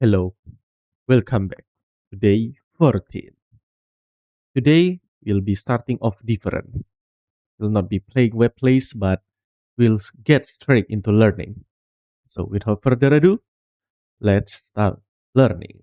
Hello, welcome back to day 14. Today, we'll be starting off different. We'll not be playing web plays, but we'll get straight into learning. So, without further ado, let's start learning.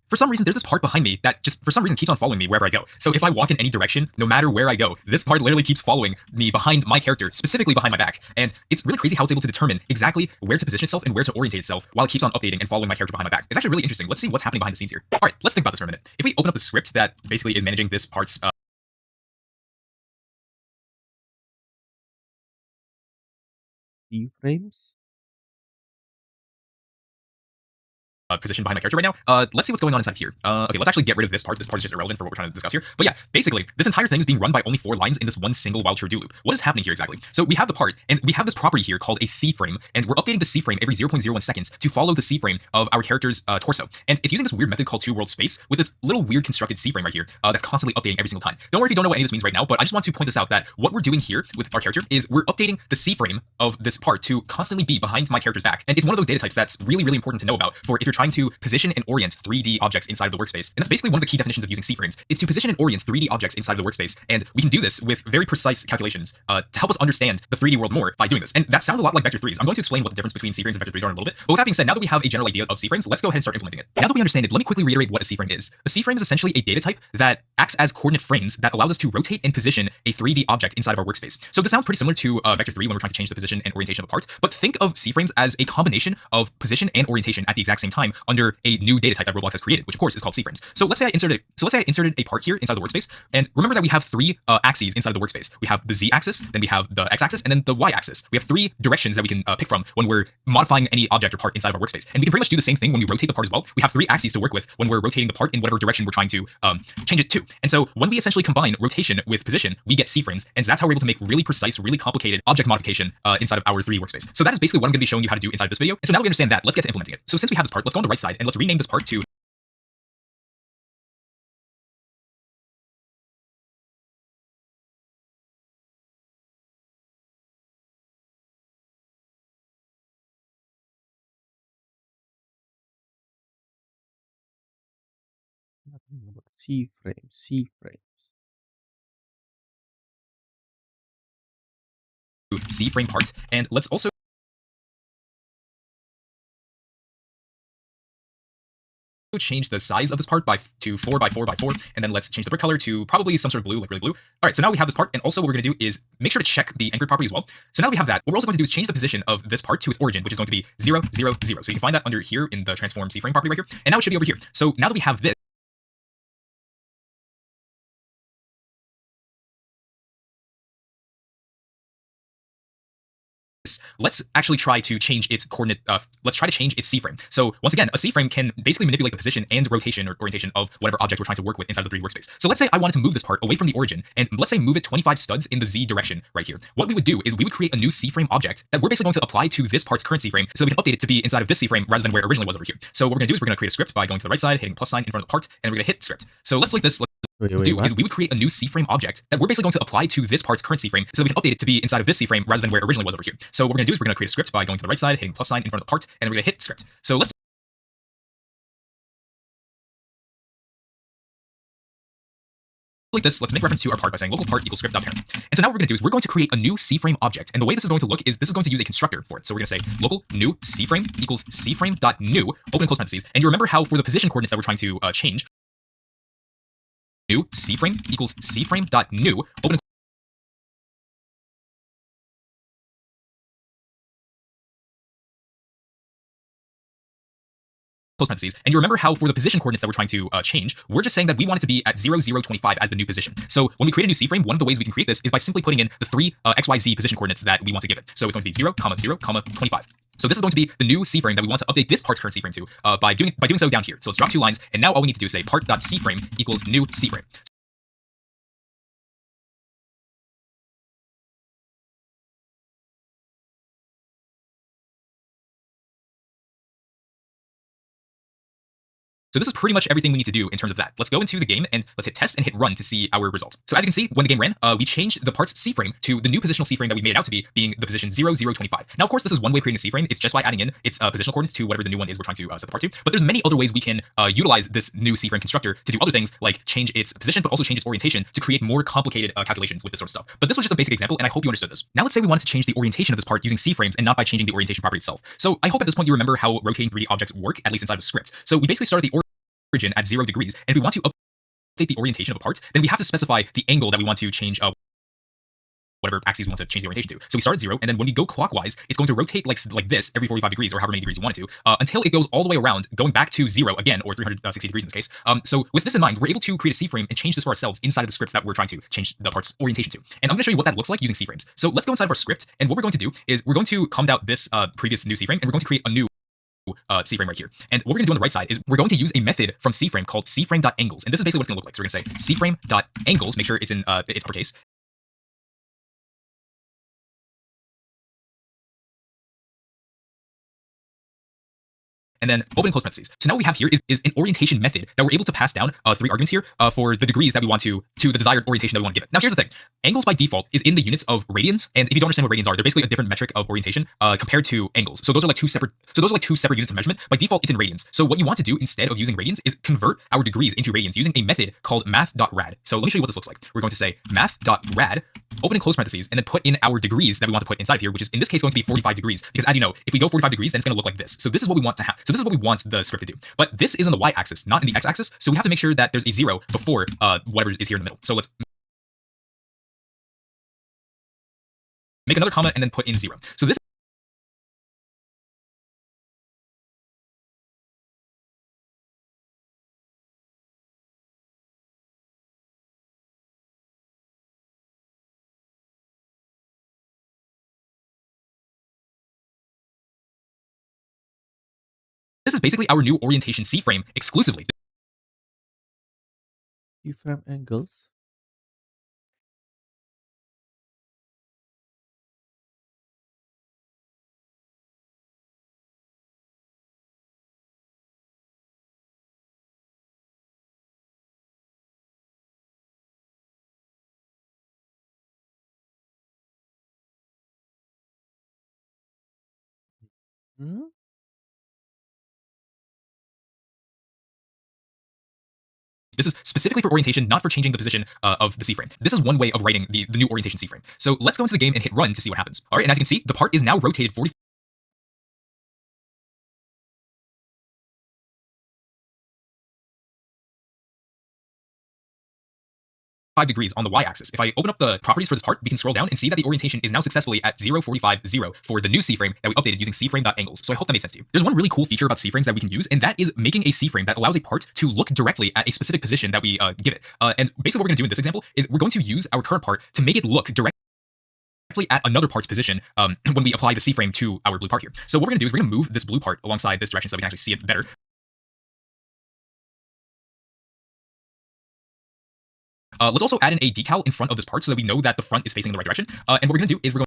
For some reason, there's this part behind me that just for some reason keeps on following me wherever I go. So if I walk in any direction, no matter where I go, this part literally keeps following me behind my character, specifically behind my back. And it's really crazy how it's able to determine exactly where to position itself and where to orientate itself while it keeps on updating and following my character behind my back. It's actually really interesting. Let's see what's happening behind the scenes here. All right, let's think about this for a minute. If we open up the script that basically is managing this part's Keyframes? position behind my character right now. Let's see what's going on inside of here. Okay, let's actually get rid of this part. This part is just irrelevant for what we're trying to discuss here. But yeah, basically, this entire thing is being run by only 4 lines in this one single while true do loop. What is happening here exactly? So we have the part, and we have this property here called a CFrame, and we're updating the CFrame every 0.01 seconds to follow the CFrame of our character's torso. And it's using this weird method called 2world_space with this little weird constructed CFrame right here that's constantly updating every single time. Don't worry if you don't know what any of this means right now, but I just want to point this out that what we're doing here with our character is we're updating the CFrame of this part to constantly be behind my character's back. And it's one of those data types that's really, really important to know about for if you're trying to position and orient 3D objects inside of the workspace. And that's basically one of the key definitions of using C-frames. It's to position and orient 3D objects inside of the workspace. And we can do this with very precise calculations to help us understand the 3D world more by doing this. And that sounds a lot like vector 3s. I'm going to explain what the difference between C-frames and vector 3s are in a little bit. But with that being said, now that we have a general idea of C-frames, let's go ahead and start implementing it. Now that we understand it, let me quickly reiterate what a C-frame is. A C-frame is essentially a data type that acts as coordinate frames that allows us to rotate and position a 3D object inside of our workspace. So this sounds pretty similar to vector 3 when we're trying to change the position and orientation of a part, but think of C-frames as a combination of position and orientation at the exact same time under a new data type that Roblox has created, which of course is called C-frames. So let's say I inserted a part here inside the workspace, and remember that we have 3 axes inside of the workspace. We have the Z-axis, then we have the X-axis, and then the Y-axis. We have 3 directions that we can pick from when we're modifying any object or part inside of our workspace. And we can pretty much do the same thing when we rotate the part as well. We have 3 axes to work with when we're rotating the part in whatever direction we're trying to change it to. And so when we essentially combine rotation with position, we get C-frames, and that's how we're able to make really precise, really complicated object modification inside of our 3D workspace. So that is basically what I'm going to be showing you how to do inside of this video. And so now that we understand that, let's get to implementing it. So since we have this part, let's go on the right side and let's rename this part to Nothing about C-frames. C-frame part. And let's also change the size of this part to 4 by 4 by 4, and then let's change the brick color to probably some sort of blue, like really blue. All right, so now we have this part, and also what we're going to do is make sure to check the anchor property as well. So now that we have that, what we're also going to do is change the position of this part to its origin, which is going to be 0, 0, 0. So you can find that under here in the transform C-frame property right here, and now it should be over here. So now that we have this, let's actually try to change its coordinate. Let's try to change its C-frame. So once again, a C-frame can basically manipulate the position and rotation or orientation of whatever object we're trying to work with inside of the 3D workspace. So let's say I wanted to move this part away from the origin, and let's say move it 25 studs in the Z direction right here. What we would do is we would create a new C-frame object that we're basically going to apply to this part's current C-frame, so that we can update it to be inside of this C-frame rather than where it originally was over here. So what we're going to do is we're going to create a script by going to the right side, hitting plus sign in front of the part, and we're going to hit script. So let's like this. Wait, Is we would create a new C-frame object that we're basically going to apply to this part's current C-frame, so that we can update it to be inside of this C-frame rather than where it originally was over here. So what we're going to do is we're going to create a script by going to the right side, hitting plus sign in front of the part, and we're going to hit script. So let's like this, let's make reference to our part by saying local part equals script.parent. And so now what we're going to do is we're going to create a new C-frame object. And the way this is going to look is this is going to use a constructor for it. So we're going to say local new C-frame equals C-frame.new, open and close parentheses. And you remember how for the position coordinates that we're trying to change, new C-frame equals C-frame.new, open and close parentheses. And you remember how for the position coordinates that we're trying to change, we're just saying that we want it to be at 0, 0, 25 as the new position. So when we create a new C-frame, one of the ways we can create this is by simply putting in the 3 XYZ position coordinates that we want to give it. So it's going to be 0, 0, 25. So this is going to be the new C-frame that we want to update this part's current C-frame to by doing so down here. So let's drop 2 lines, and now all we need to do is say part.C-frame equals new C-frame. So this is pretty much everything we need to do in terms of that. Let's go into the game and let's hit test and hit run to see our result. So as you can see, when the game ran, we changed the part's C-frame to the new positional C-frame that we made it out to be, being the position 0, 0, 25. Now, of course, this is one way of creating a C-frame. It's just by adding in its positional coordinates to whatever the new one is we're trying to set the part to. But there's many other ways we can utilize this new C-frame constructor to do other things like change its position, but also change its orientation to create more complicated calculations with this sort of stuff. But this was just a basic example, and I hope you understood this. Now let's say we wanted to change the orientation of this part using C-frames and not by changing the orientation property itself. So I hope at this point you remember how rotating 3D objects work, at least inside of a script. So we basically start at the origin at 0 degrees, and if we want to update the orientation of a part, then we have to specify the angle that we want to change whatever axes we want to change the orientation to. So we start at 0, and then when we go clockwise, it's going to rotate like this every 45 degrees or however many degrees you want it to, until it goes all the way around, going back to 0 again, or 360 degrees in this case. So with this in mind, we're able to create a C-frame and change this for ourselves inside of the scripts that we're trying to change the part's orientation to. And I'm going to show you what that looks like using C-frames. So let's go inside of our script, and what we're going to do is we're going to comment out this previous new C-frame, and we're going to create a new C-frame right here. And what we're going to do on the right side is we're going to use a method from C-frame called CFrame.angles. And this is basically what it's going to look like. So we're going to say CFrame.angles, make sure it's in its uppercase. And then open and close parentheses. So now what we have here is an orientation method that we're able to pass down 3 arguments here for the degrees that we want to the desired orientation that we want to give it. Now here's the thing. Angles by default is in the units of radians, and if you don't understand what radians are, they're basically a different metric of orientation compared to angles. So those are like two separate units of measurement. By default, it's in radians. So what you want to do instead of using radians is convert our degrees into radians using a method called math.rad. So let me show you what this looks like. We're going to say math.rad, open and close parentheses, and then put in our degrees that we want to put inside of here, which is in this case going to be 45 degrees. Because as you know, if we go 45 degrees, then it's going to look like this. So this is what we want to have. So this is what we want the script to do. But this is on the y-axis, not in the x-axis. So we have to make sure that there's a 0 before whatever is here in the middle. So let's make another comma and then put in 0. So this is basically our new orientation C-frame exclusively. CFrame angles. Hmm? This is specifically for orientation, not for changing the position of the C-frame. This is one way of writing the new orientation C-frame. So let's go into the game and hit run to see what happens. All right, and as you can see, the part is now rotated 45 degrees on the y-axis. If I open up the properties for this part, we can scroll down and see that the orientation is now successfully at 0, 45, 0 for the new C-frame that we updated using CFrame.angles. So I hope that made sense to you. There's one really cool feature about C-frames that we can use, and that is making a C-frame that allows a part to look directly at a specific position that we give it. And basically what we're going to do in this example is we're going to use our current part to make it look directly at another part's position when we apply the C-frame to our blue part here. So what we're going to do is we're going to move this blue part alongside this direction so we can actually see it better. Let's also add in a decal in front of this part so that we know that the front is facing in the right direction. And what we're going to do is we're going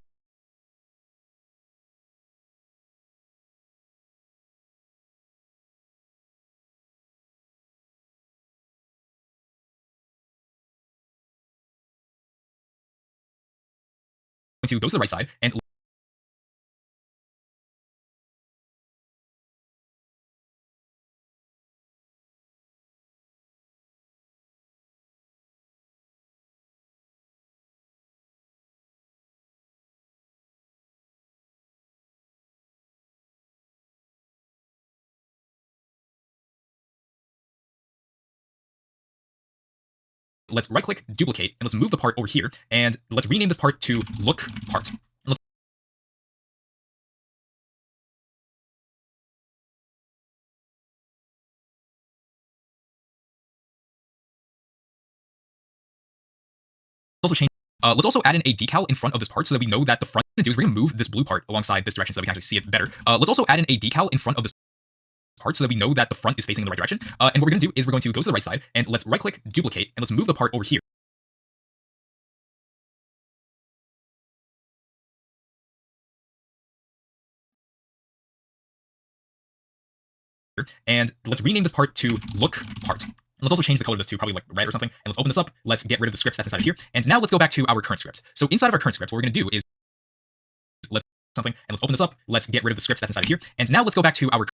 to go to the right side and let's right click, duplicate, and let's move the part over here, and let's rename this part to look part. Also change. Let's also add in a decal in front of this part so that we know that the front. What we're going to do is we're going to move this blue part alongside this direction so that we can actually see it better. Let's also add in a decal in front of this part so that we know that the front is facing in the right direction. And what we're going to do is we're going to go to the right side and let's right click, duplicate, and let's move the part over here. and let's rename this part to look part. Let's also change the color of this to probably like red or something. And let's open this up. Let's get rid of the scripts that's inside of here. And now let's go back to our current script. So inside of our current script, what we're going to do is let's something and let's open this up. Let's get rid of the scripts that's inside of here. And now let's go back to our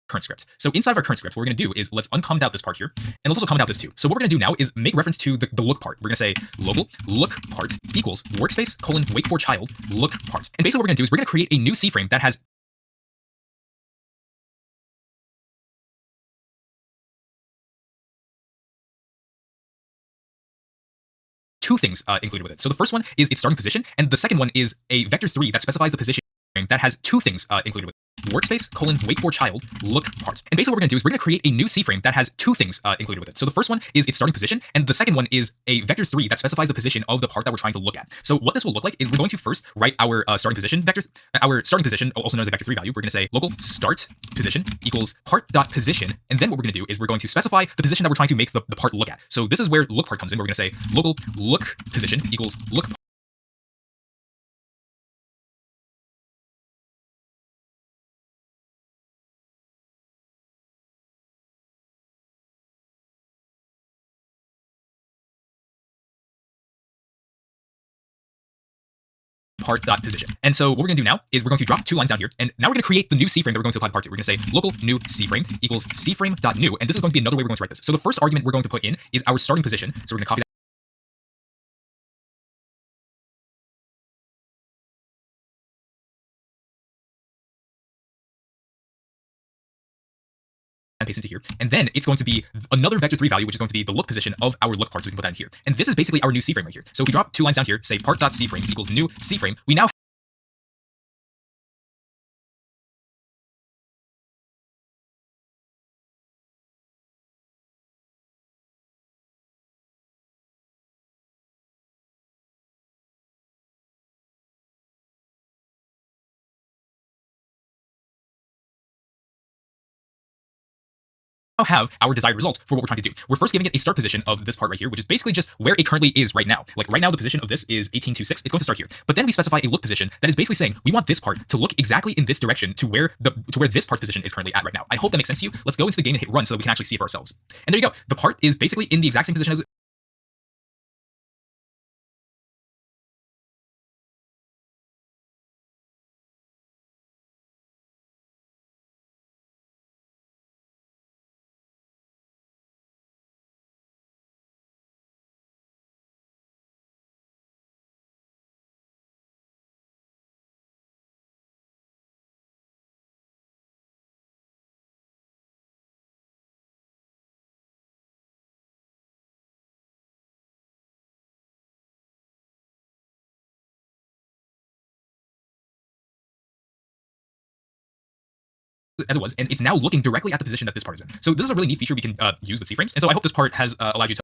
current script. So inside of our current script, what we're going to do is let's uncomment out this part here, and let's also comment out this too. So what we're going to do now is make reference to the look part. We're going to say local look part equals workspace colon wait for child look part. And basically what we're going to do is we're going to create a new C-frame that has two things included with it. So the first one is its starting position, and the second one is a vector3 that specifies the position that has two things included with it. Workspace colon wait for child look part. And basically what we're going to do is we're going to create a new C-frame that has two things included with it. So the first one is its starting position, and the second one is a vector3 that specifies the position of the part that we're trying to look at. So what this will look like is we're going to first write our starting position vector, our starting position, also known as a vector3 value. We're going to say local start position equals part.position, and then what we're going to do is we're going to specify the position that we're trying to make the part look at. So this is where look part comes in. We're going to say local look position equals look part.position. And so what we're going to do now is we're going to drop two lines down here, and now we're going to create the new C-frame that we're going to apply to part two. We're going to say local new C-frame equals C-frame.new, and this is going to be another way we're going to write this. So the first argument we're going to put in is our starting position. So we're going to copy that and paste into here. And then it's going to be another vector3 value, which is going to be the look position of our look part. So we can put that in here. And this is basically our new C-frame right here. So if we drop two lines down here, say part.C-frame equals new C-frame, we now have our desired results for what we're trying to do. We're first giving it a start position of this part right here, which is basically just where it currently is right now. Like right now, the position of this is 1826. It's going to start here. But then we specify a look position that is basically saying we want this part to look exactly in this direction to where this part's position is currently at right now. I hope that makes sense to you. Let's go into the game and hit run so that we can actually see it for ourselves. And there you go. The part is basically in the exact same position as it was, and it's now looking directly at the position that this part is in. So this is a really neat feature we can use with C-frames. And so I hope this part has allowed you to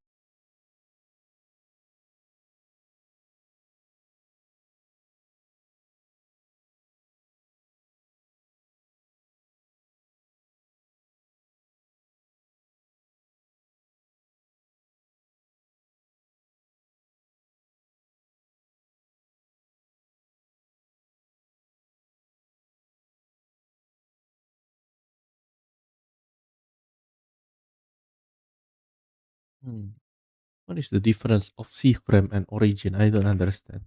Hmm. What is the difference of C-frame and origin? I don't understand.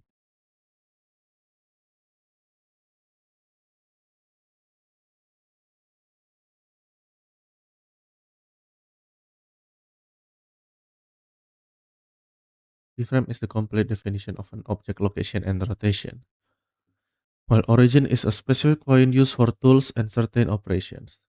C-frame is the complete definition of an object location and rotation, while origin is a specific point used for tools and certain operations.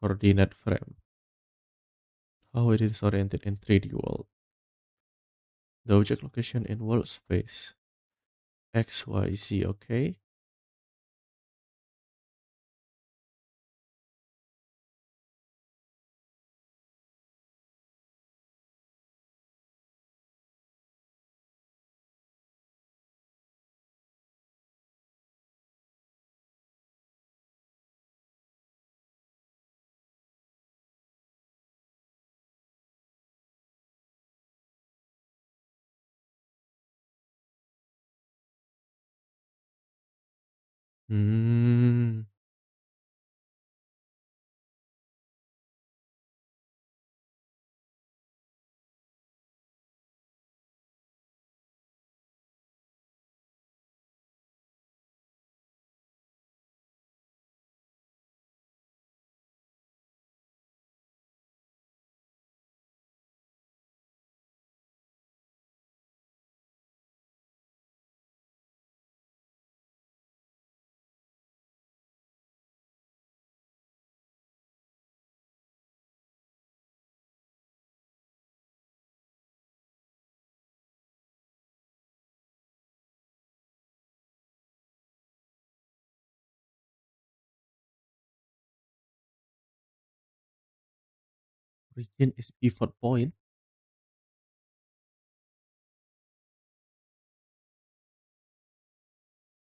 Coordinate frame. How it is oriented in 3D world. The object location in world space. X, Y, Z, okay. Hmm. Origin is pivot point.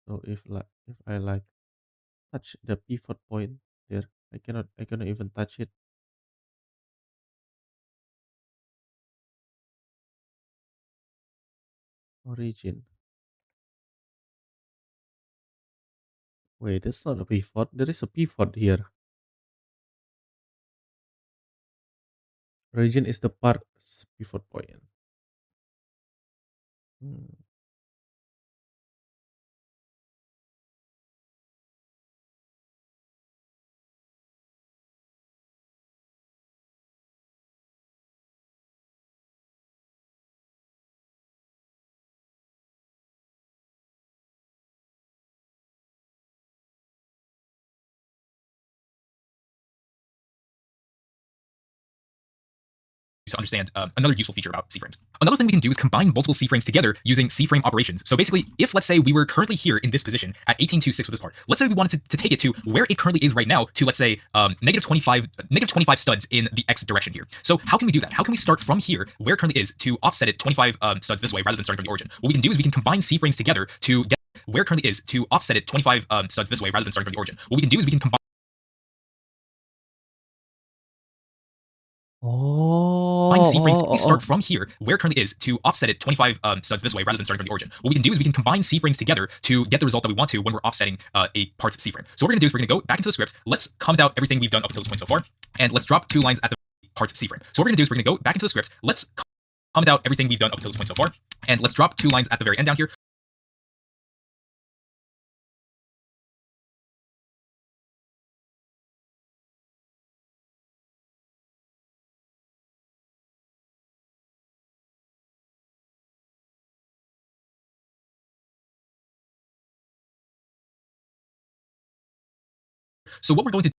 So if I like touch the pivot point there, I cannot even touch it. Origin. Wait, that's not a pivot. There is a pivot here. Origin is the part pivot point. Hmm. To understand another useful feature about C-frames. Another thing we can do is combine multiple C-frames together using C-frame operations. So basically, if let's say we were currently here in this position at 1826 with this part, let's say we wanted to take it to where it currently is right now to let's say -25 studs in the X direction here. So how can we do that? How can we start from here where it currently is to offset it 25 studs this way rather than starting from the origin? What we can do is we can combine C-frames together to get where it currently is to offset it 25 studs this way rather than starting from the origin. What we can do is we can combine C-frames. We start from here, where it currently is, to offset it 25 studs this way rather than starting from the origin. What we can do is we can combine C-frames together to get the result that we want to when we're offsetting a part's C-frame. So what we're going to do is we're going to go back into the script. Let's comment out everything we've done up until this point so far, and let's drop 2 lines at the part's C-frame. So what we're going to do is we're going to go back into the script. Let's comment out everything we've done up until this point so far, and let's drop 2 lines at the very end down here. So what we're going to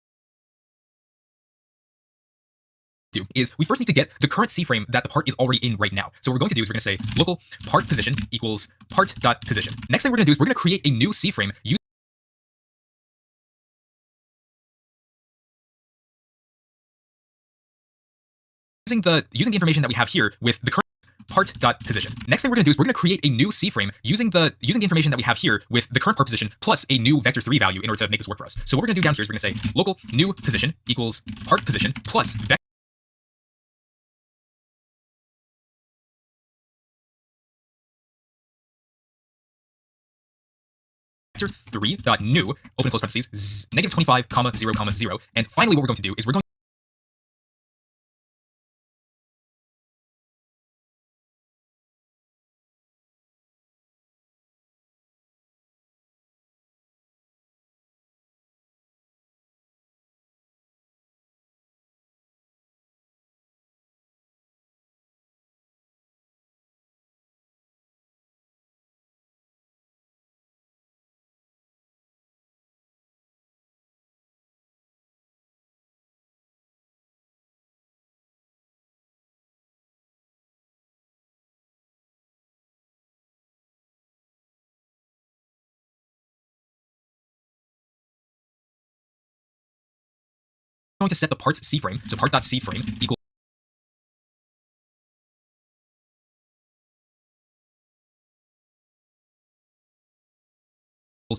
do is we first need to get the current C-frame that the part is already in right now. So what we're going to do is we're going to say local part position equals part.position. Next thing we're going to do is we're going to create a new C-frame using the information that we have here with the current part.position. Next thing we're going to do is we're going to create a new C-frame using the information that we have here with the current part position plus a new vector3 value in order to make this work for us. So what we're going to do down here is we're going to say local new position equals part position plus vector3.new open and close parentheses -25 comma 0 comma 0. And finally what we're going to do is we're going to set the parts C-frame, so part.C-frame equals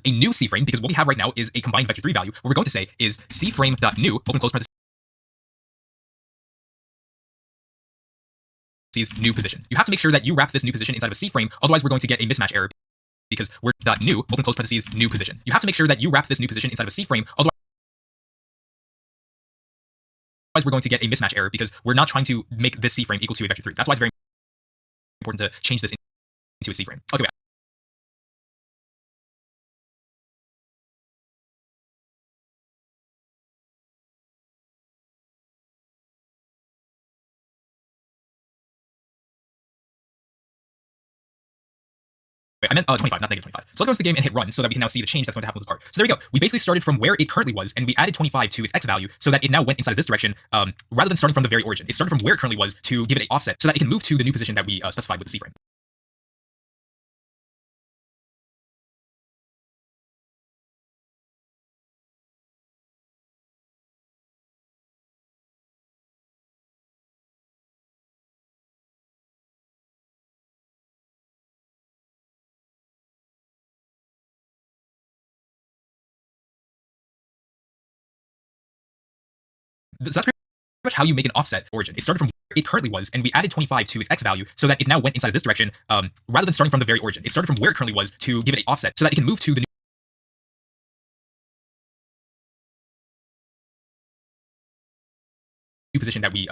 a new C-frame, because what we have right now is a combined vector3 value. What we're going to say is C-frame.new open and close parentheses new position. You have to make sure that you wrap this new position inside of a C-frame, otherwise we're going to get a mismatch error because we're .new, open close parentheses, new position. You have to make sure that you wrap this new position inside of a C-frame, otherwise we're going to get a mismatch error because we're not trying to make this C-frame equal to a vector 3. That's why it's very important to change this into a C-frame. Okay, I meant 25, not negative 25. So let's go into the game and hit run so that we can now see the change that's going to happen with this part. So there we go. We basically started from where it currently was, and we added 25 to its x value so that it now went inside of this direction, rather than starting from the very origin. It started from where it currently was to give it an offset so that it can move to the new position that we specified with the C-frame. So that's pretty much how you make an offset origin. It started from where it currently was, and we added 25 to its x value so that it now went inside of this direction, rather than starting from the very origin. It started from where it currently was to give it an offset so that it can move to the new position that we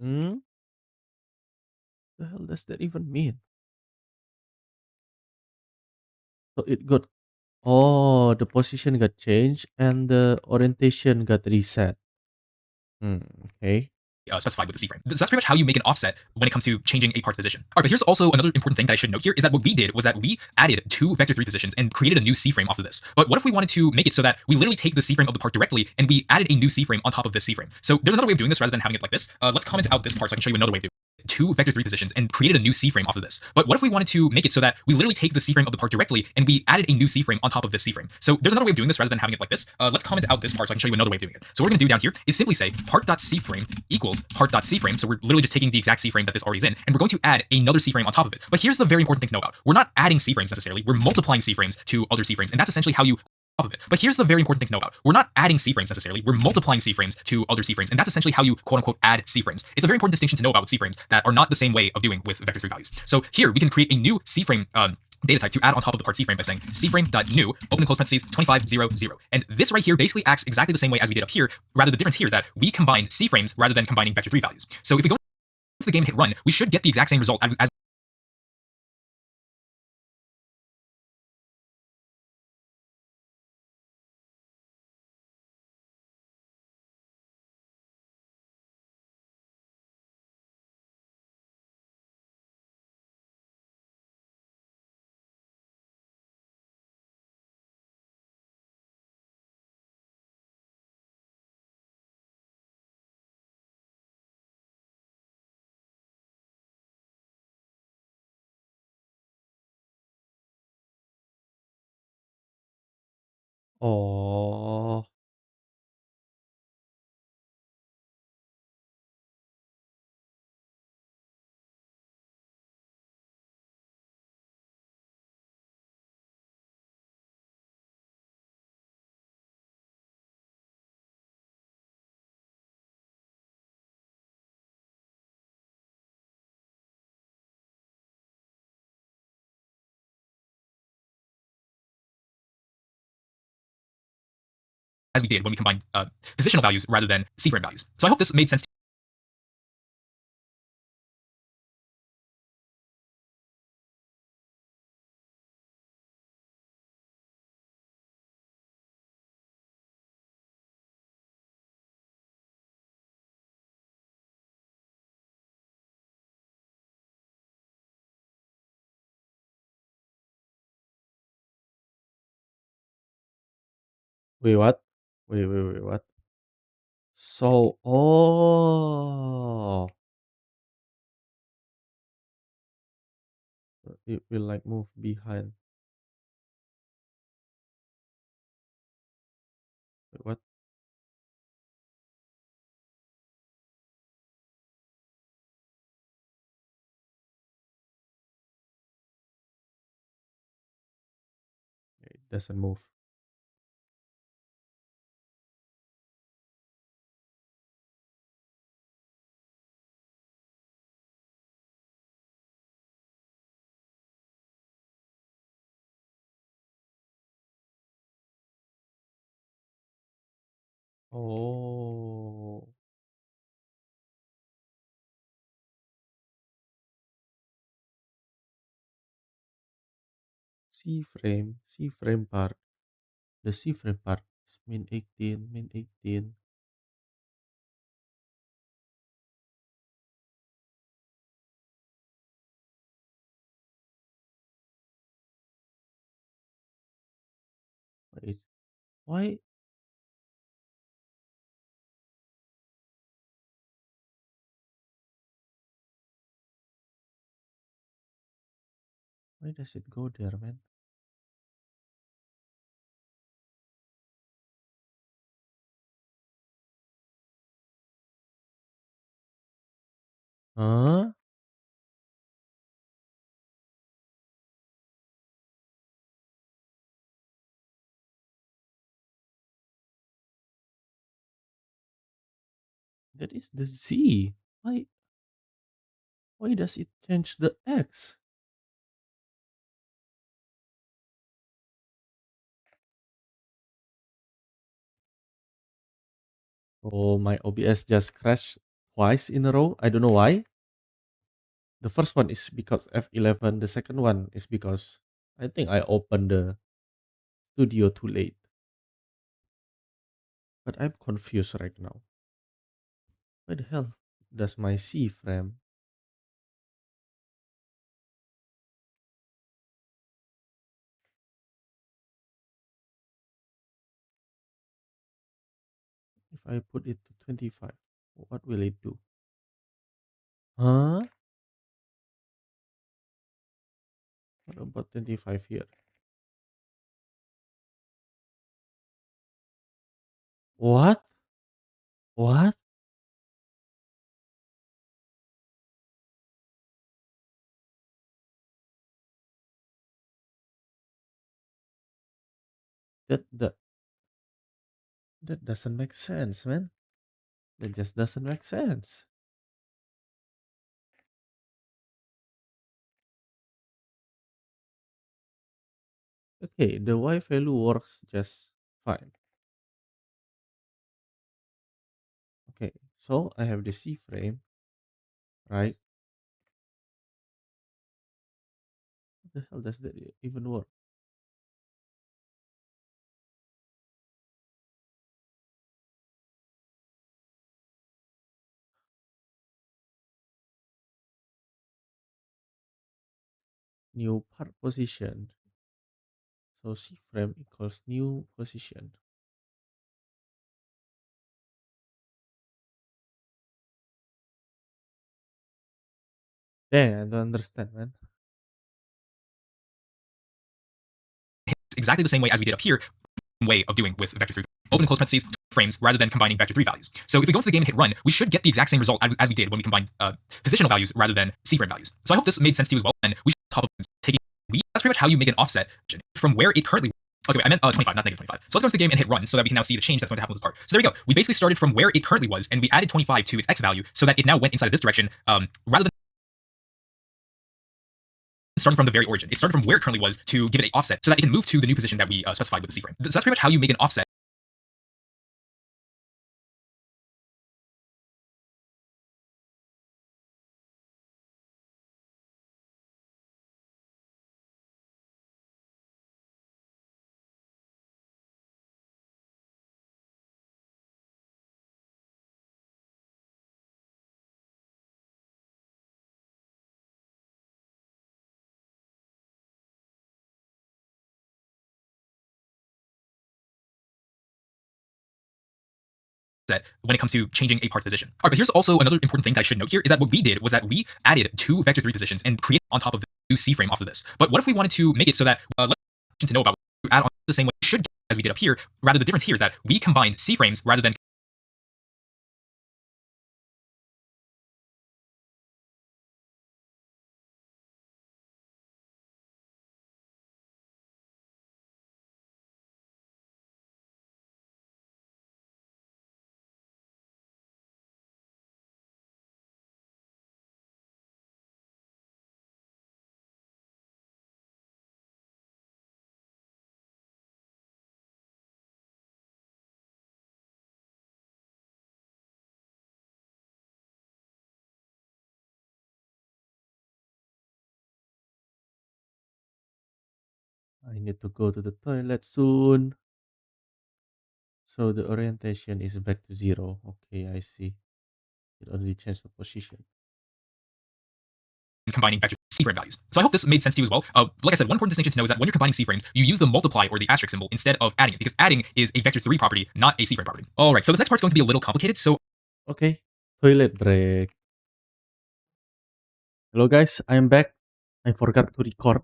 Hmm? The hell does that even mean? So it got oh, the position got changed and the orientation got reset. Okay. specified with the C-frame. So that's pretty much how you make an offset when it comes to changing a part's position. All right, but here's also another important thing that I should note here is that what we did was that we added two vector 3 positions and created a new C-frame off of this. But what if we wanted to make it so that we literally take the C-frame of the part directly and we added a new C-frame on top of this C-frame? So there's another way of doing this rather than having it like this. Let's comment out this part so I can show you another way of doing it. Two vector 3 positions and created a new C-frame off of this. But what if we wanted to make it so that we literally take the C-frame of the part directly and we added a new C-frame on top of this C-frame? So there's another way of doing this rather than having it like this. Let's comment out this part so I can show you another way of doing it. So what we're going to do down here is simply say part.cframe equals part.cframe. So we're literally just taking the exact C-frame that this already is in, and we're going to add another C-frame on top of it. But here's the very important thing to know about. We're not adding C-frames necessarily. We're multiplying C-frames to other C-frames, and that's essentially how you top of it. But here's the very important thing to know about. We're not adding C-frames necessarily. We're multiplying C-frames to other C-frames, and that's essentially how you quote unquote add C-frames. It's a very important distinction to know about with C-frames that are not the same way of doing with vector 3 values. So here we can create a new C-frame data type to add on top of the part C-frame by saying C-frame.new, open and close parentheses, 2500. And this right here basically acts exactly the same way as we did up here. Rather, the difference here is that we combined C-frames rather than combining vector 3 values. So if we go to the game and hit run, we should get the exact same result as Oh. we did when we combined positional values rather than C-frame values. So I hope this made sense. Wait, what? Wait, what? So, oh, it will like move behind. Wait, what? It doesn't move. Oh, C frame part. The C frame part is min 18, min 18. Wait, why? Why does it go there, man? Huh? That is the Z. Why does it change the X? Oh, my OBS just crashed twice in a row. I don't know why. The first one is because F11. The second one is because I think I opened the studio too late. But I'm confused right now. Why the hell does my C frame? If I put it to 25, what will it do? Huh? What about 25 here? What? What? That that that doesn't make sense, man. That just doesn't make sense. Okay, the Y value works just fine. Okay, so I have the C frame, right? What the hell does that even work? New part position. So C frame equals new position. Dang, I don't understand, man. Exactly the same way as we did up here, way of doing with vector 3. Open and close parentheses, frames, rather than combining vector 3 values. So if we go into the game and hit run, we should get the exact same result as we did when we combined positional values rather than C-frame values. So I hope this made sense to you as well, and we should top up taking that's pretty much how you make an offset from where it currently. Okay, wait, I meant 25, not negative 25. So let's go into the game and hit run so that we can now see the change that's going to happen with this part. So there we go. We basically started from where it currently was, and we added 25 to its x value so that it now went inside of this direction, rather than starting from the very origin. It started from where it currently was to give it an offset so that it can move to the new position that we specified with the C-frame. So that's pretty much how you make an offset set when it comes to changing a part's position. All right, but here's also another important thing that I should note here is that what we did was that we added 2 vector 3 positions and created on top of the new C-frame off of this. But what if we wanted to make it so that let's to know about to add on the same way we should as we did up here. Rather, the difference here is that we combined C-frames rather than I need to go to the toilet soon. So the orientation is back to 0. Okay, I see. It only changed the position. combining vector C-frame values. So I hope this made sense to you as well. Like I said, one important distinction to know is that when you're combining C-frames, you use the multiply or the asterisk symbol instead of adding it, because adding is a vector 3 property, not a C-frame property. All right, so this next part's going to be a little complicated, so Okay, toilet break. Hello guys, I'm back. I forgot to record,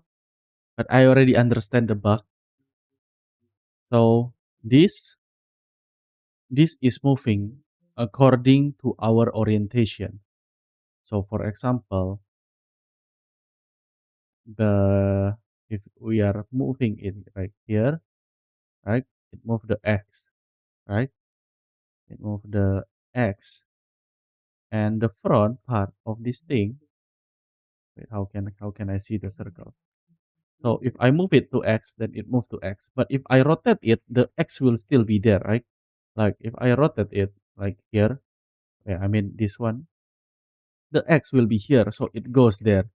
but I already understand the bug. So this is moving according to our orientation. So for example, if we are moving it right here, right, it move the X, right? It move the X, and the front part of this thing. Wait, how can I see the circle? So if I move it to X, then it moves to X. But if I rotate it, the X will still be there, right? Like if I rotate it like here, yeah, I mean this one, the X will be here, so it goes there.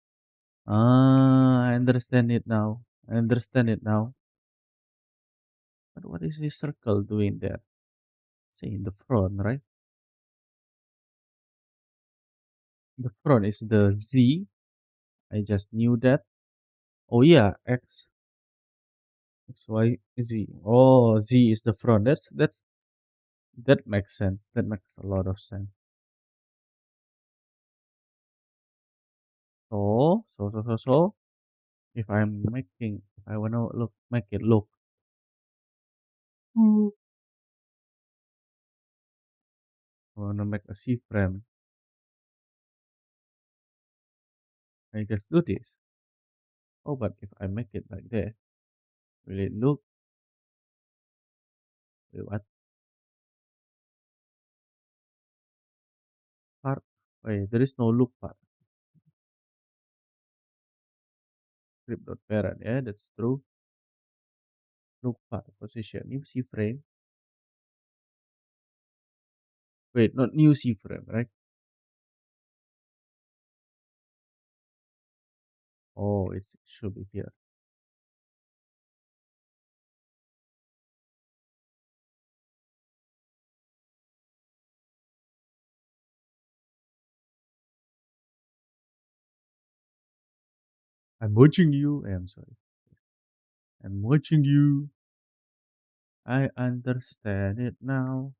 Ah, I understand it now. I understand it now. But what is this circle doing there? Say in the front, right? The front is the Z. I just knew that. Oh yeah, X, Y, Z. Oh, Z is the front. That makes sense. That makes a lot of sense. So, if I wanna make it look, I wanna make a C frame, I just do this. Oh, but if I make it like that, will it look? Wait, what part? Wait, there is no look part. Script.parent, yeah, that's true. Look part position, new C frame. Wait, not new C frame, right? Oh, it should be here. I'm watching you. I'm sorry. I'm watching you. I understand it now.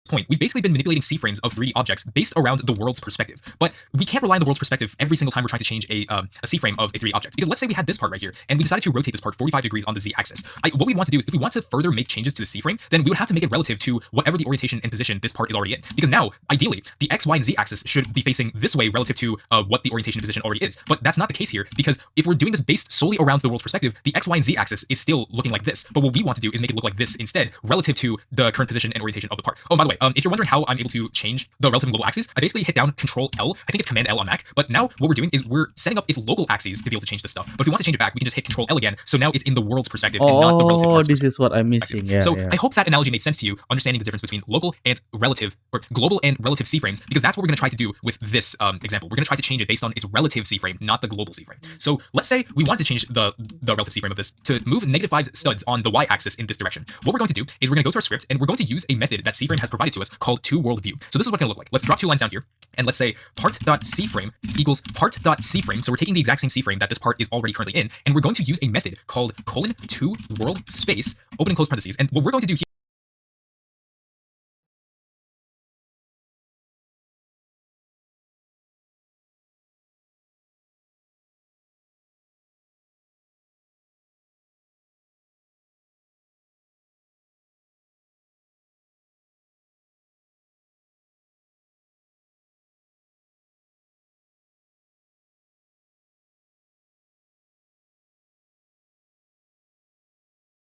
point, we've basically been manipulating C-frames of 3D objects based around the world's perspective. But we can't rely on the world's perspective every single time we're trying to change a C-frame of a 3D object. Because let's say we had this part right here, and we decided to rotate this part 45 degrees on the Z-axis. What we want to do is, if we want to further make changes to the C-frame, then we would have to make it relative to whatever the orientation and position this part is already in. Because now, ideally, the X, Y, and Z axis should be facing this way relative to what the orientation and position already is. But that's not the case here, because if we're doing this based solely around the world's perspective, the X, Y, and Z axis is still looking like this. But what we want to do is make it look like this instead, relative to the current position and orientation of the part. Oh, by the way, if you're wondering how I'm able to change the relative and global axes, I basically hit down Control L. I think it's Command L on Mac. But now what we're doing is we're setting up its local axes to be able to change this stuff. But if we want to change it back, we can just hit Control L again. So now it's in the world's perspective and not the relative part's This is what I'm missing. Yeah, so yeah. I hope that analogy made sense to you, understanding the difference between local and relative, or global and relative C-frames, because that's what we're going to try to do with this example. We're going to try to change it based on its relative C-frame, not the global C-frame. So let's say we want to change the relative C-frame of this to move -5 studs on the Y-axis in this direction. What we're going to do is we're going to go to our script, and we're going to use a method that C-frame has provided to us called toWorldView. So this is what's going to look like. Let's drop 2 lines down here, and let's say part.cFrame equals part.cFrame. So we're taking the exact same C-frame that this part is already currently in, and we're going to use a method called : toWorld space, open and close parentheses. And what we're going to do here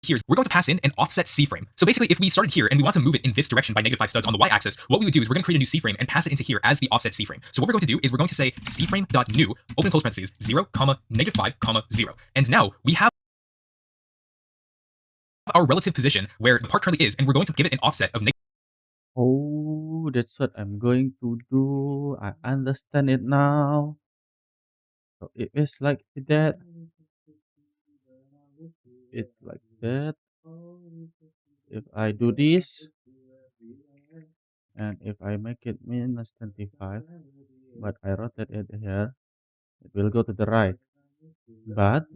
here is we're going to pass in an offset C-frame. So basically, if we started here and we want to move it in this direction by -5 studs on the y-axis, what we would do is we're going to create a new C-frame and pass it into here as the offset C-frame. So what we're going to do is we're going to say C-frame.new, open close parentheses, 0, -5, 0. And now we have our relative position where the part currently is, and we're going to give it an offset of Oh, that's what I'm going to do. I understand it now. So it is like that. It's like that. If I do this, and if I make it -25, but I rotate it here, it will go to the right. But,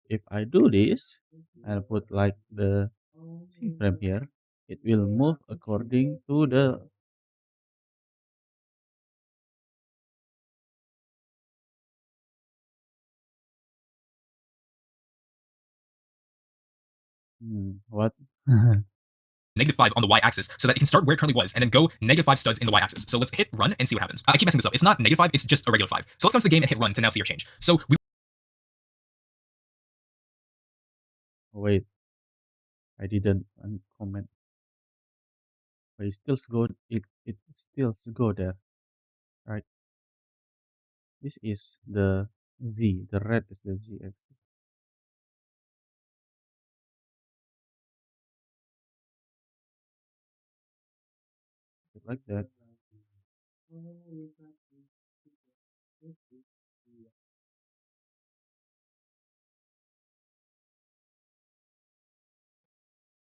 if I do this, and put like the frame here, it will move according to the what? -5 on the y-axis so that it can start where it currently was and then go -5 studs in the y-axis. So let's hit run and see what happens. I keep messing this up. It's not -5, it's just a regular 5. So let's go to the game and hit run to now see our change. So we Wait, I didn't comment. But it still go there, right? This is the Z. The red is the Z axis. Like that.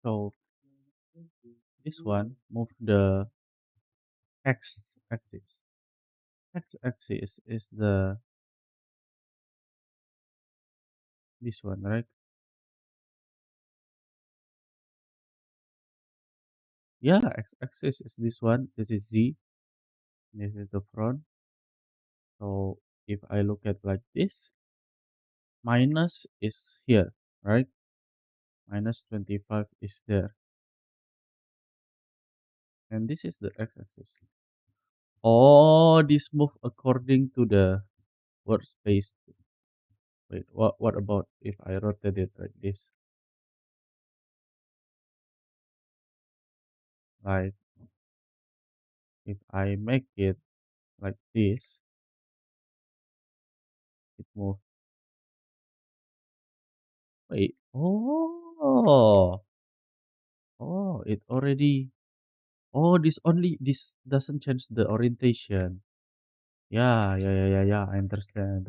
So this one move the X axis. X axis is this one, right? Yeah, X axis is this one. This is Z. This is the front. So if I look at like this, minus is here, right? -25 is there. And this is the X axis. Oh, this move according to the workspace. Wait, what about if I rotate it like this? Like if I make it like this, it move. Wait, it already. Oh, this doesn't change the orientation. Yeah. I understand.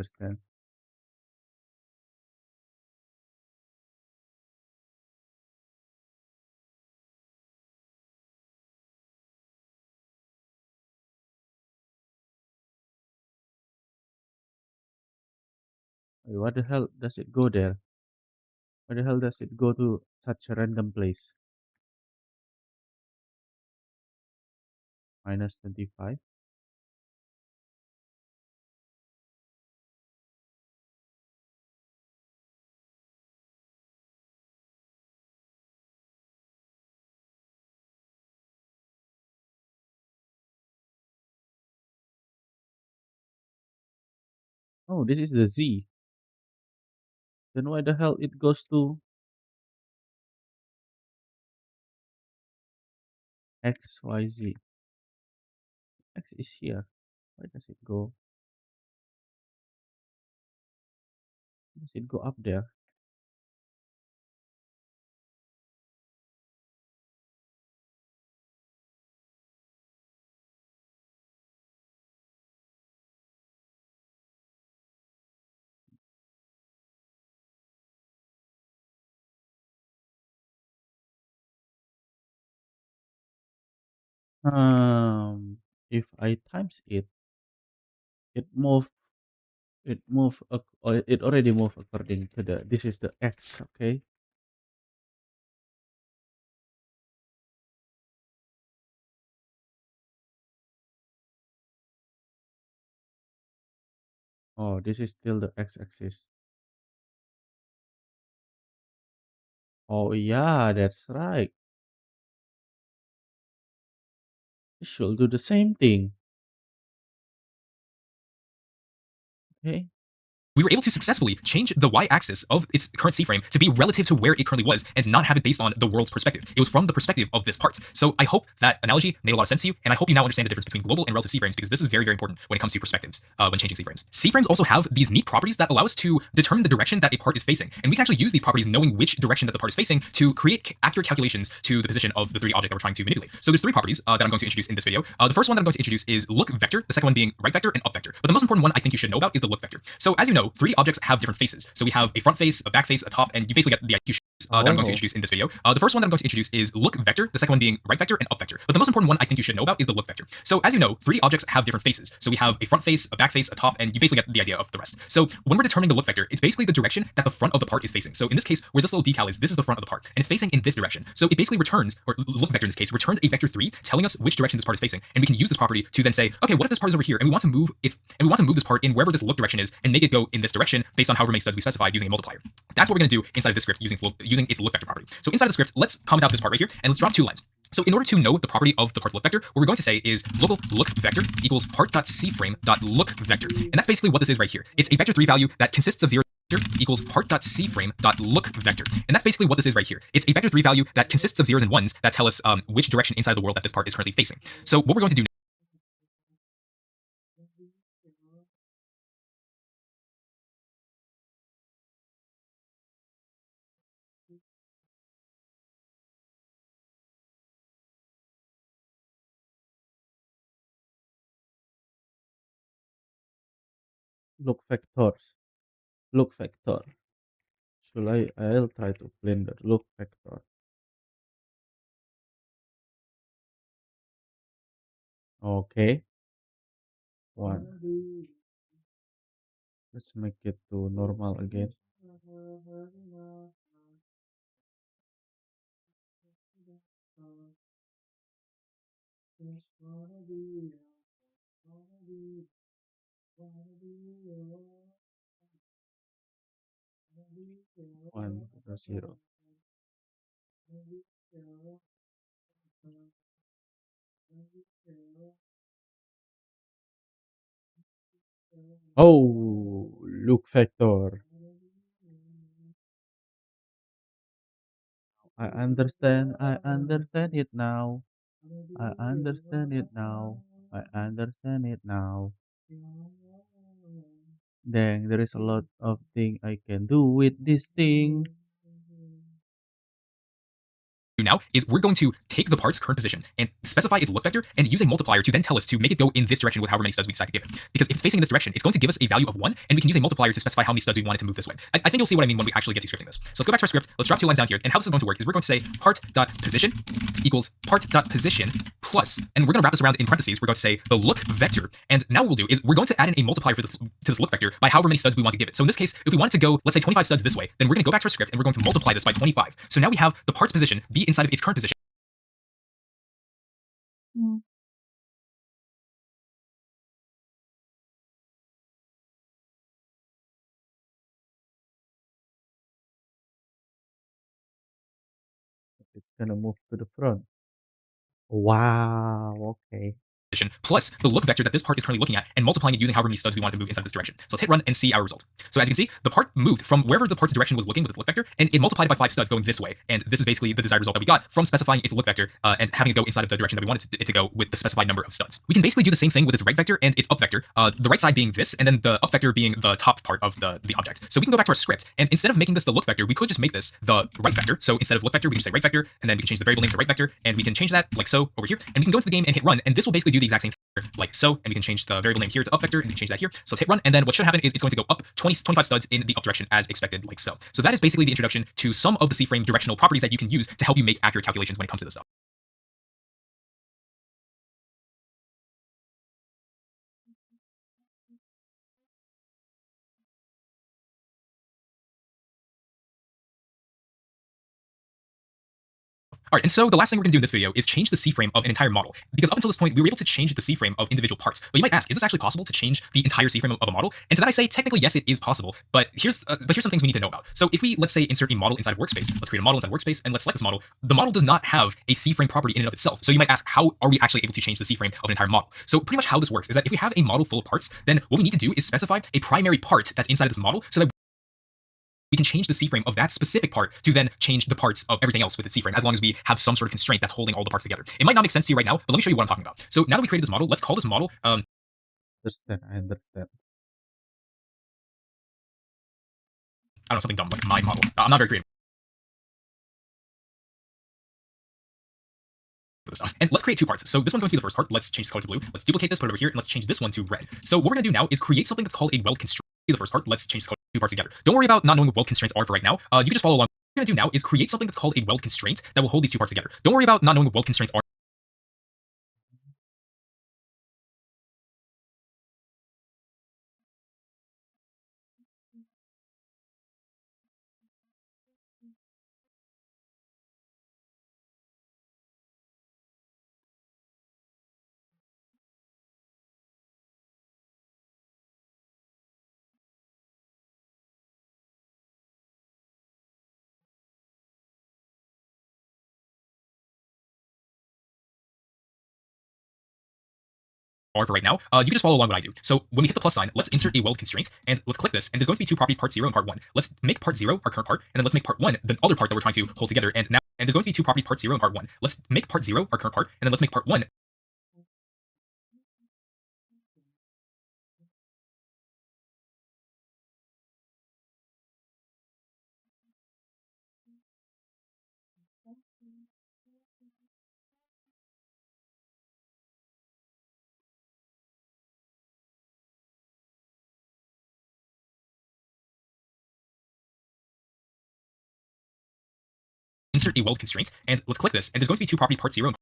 Wait, what the hell does it go there? Why the hell does it go to such a random place? -25. Oh, this is the Z. Then why the hell it goes to X, Y, Z? X is here. Why does it go? Does it go up there? If I times it, it move. It already move according to the. This is the X. Okay. Oh, this is still the X-axis. Oh yeah, that's right. It should do the same thing. Okay. we were able to successfully change the y-axis of its current C-frame to be relative to where it currently was and not have it based on the world's perspective. It was from the perspective of this part. So I hope that analogy made a lot of sense to you, and I hope you now understand the difference between global and relative C-frames, because this is very, very important when it comes to perspectives when changing C-frames. C-frames also have these neat properties that allow us to determine the direction that a part is facing, and we can actually use these properties knowing which direction that the part is facing to create accurate calculations to the position of the 3D object that we're trying to manipulate. So there's three properties that I'm going to introduce in this video. The first one that I'm going to introduce is look vector, the second one being right vector and up vector. But the most important one I think you should know about is the look vector. So as you know, 3D objects have different faces. So we have a front face, a back face, a top, and you basically get the idea that I'm going to introduce in this video. The first one that I'm going to introduce is look vector, the second one being right vector and up vector. But the most important one I think you should know about is the look vector. So as you know, 3D objects have different faces. So we have a front face, a back face, a top, and you basically get the idea of the rest. So when we're determining the look vector, it's basically the direction that the front of the part is facing. So in this case, where this little decal is, this is the front of the part, and it's facing in this direction. So it basically returns, or look vector in this case, returns a vector 3 telling us which direction this part is facing. And we can use this property to then say, okay, what if this part is over here and we want to move this part in wherever this look direction is and make it go in this direction based on however many studs we specified using a multiplier. That's what we're going to do inside of this script using its look vector property. So inside of the script, let's comment out this part right here and let's drop two lines. So in order to know the property of the part look vector, what we're going to say is local look vector equals part.cframe.look vector. And that's basically what this is right here. It's a vector 3 value that consists of 0 equals part.cframe.look vector. And that's basically what this is right here. It's a vector 3 value that consists of zeros and ones that tell us which direction inside the world that this part is currently facing. So what we're going to do Look vectors. Look vector. Should I'll try to blender look vector. Okay. One. Let's make it to normal again. One to zero. Oh, look vector. I understand. I understand it now. I understand it now. I understand it now. Dang, there is a lot of thing I can do with this thing. now is we're going to take the part's current position and specify its look vector and use a multiplier to then tell us to make it go in this direction with however many studs we decide to give it. Because if it's facing in this direction, it's going to give us a value of 1, and we can use a multiplier to specify how many studs we want it to move this way. I think you'll see what I mean when we actually get to scripting this. So let's go back to our script. Let's drop two lines down here. And how this is going to work is we're going to say part.position equals part.position plus, and we're going to wrap this around in parentheses. We're going to say the look vector. And now what we'll do is we're going to add in a multiplier for this, to this look vector by however many studs we want to give it. So in this case, if we want it to go, let's say 25 studs this way, then we're going to go back to our script and we're going to multiply this by 25. So now we have the part's position be inside of its current position. It's gonna move to the front. Wow, okay. Plus the look vector that this part is currently looking at and multiplying it using however many studs we want to move inside this direction. So let's hit run and see our result. So as you can see, the part moved from wherever the part's direction was looking with its look vector, and it multiplied by 5 studs going this way. And this is basically the desired result that we got from specifying its look vector and having it go inside of the direction that we wanted it to go with the specified number of studs. We can basically do the same thing with its right vector and its up vector, the right side being this, and then the up vector being the top part of the object. So we can go back to our script, and instead of making this the look vector, we could just make this the right vector. So instead of look vector, we can just say right vector, and then we can change the variable name to right vector, and we can change that like so over here, and we can go into the game and hit run, and this will basically do the exact same thing like so, and we can change the variable name here to up vector, and we can change that here. So let's hit run, and then what should happen is it's going to go up 25 studs in the up direction as expected, like so. So that is basically the introduction to some of the C-frame directional properties that you can use to help you make accurate calculations when it comes to this stuff. All right, and so the last thing we're going to do in this video is change the C-frame of an entire model. Because up until this point, we were able to change the C-frame of individual parts. But you might ask, is this actually possible to change the entire C-frame of a model? And to that I say, technically, yes, it is possible. But here's some things we need to know about. So if we, let's say, insert a model inside of Workspace, let's create a model inside Workspace, and let's select this model. The model does not have a C-frame property in and of itself. So you might ask, how are we actually able to change the C-frame of an entire model? So pretty much how this works is that if we have a model full of parts, then what we need to do is specify a primary part that's inside of this model so that we can change the C-frame of that specific part to then change the parts of everything else with its C-frame, as long as we have some sort of constraint that's holding all the parts together. It might not make sense to you right now, but let me show you what I'm talking about. So now that we created this model, let's call this model, Understand. I understand. I don't know, something dumb, like my model. I'm not very creative for this stuff. And let's create two parts. So this one's going to be the first part. Let's change this color to blue. Let's duplicate this, put it over here, and let's change this one to red. So what we're going to do now is create something that's called a weld constraint. The first part, let's change this color, two parts together. Don't worry about not knowing what weld constraints are for right now. You can just follow along. What we're going to do now is create something that's called a weld constraint that will hold these two parts together. Don't worry about not knowing what weld constraints are. For right now, you can just follow along what I do. So when we hit the plus sign, let's insert a weld constraint, and let's click this, and there's going to be two properties, part 0 and part 1. Let's make part 0 our current part, and then let's make part 1 the other part that we're trying to hold together. And there's going to be two properties, part 0 and part 1. Let's make part 0 our current part, and then let's make part 1 insert a weld constraint, and let's click this, and there's going to be two properties, part 0 and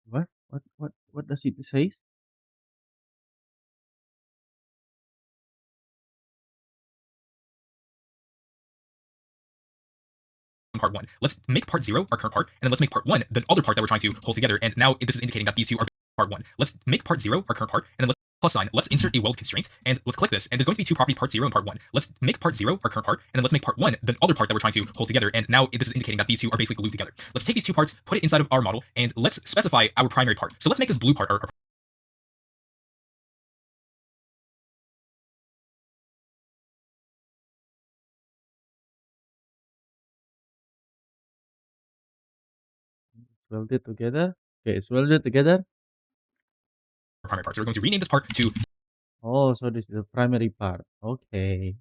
What? What does it say? part 1. Let's make part 0 our current part, and then let's make part 1 the other part that we're trying to hold together. And now this is indicating that these two are part 1. Let's make part 0 our current part, and then let's plus sign, let's insert a weld constraint, and let's click this, and there's going to be two properties, part 0 and part 1. Let's make part 0 our current part, and then let's make part 1 the other part that we're trying to hold together. And now this is indicating that these two are basically glued together. Let's take these two parts, put it inside of our model, and let's specify our primary part. So let's make this blue part our It's welded together. Okay, it's welded together. primary part. So we're going to rename this part to Oh, so this is the primary part. Okay.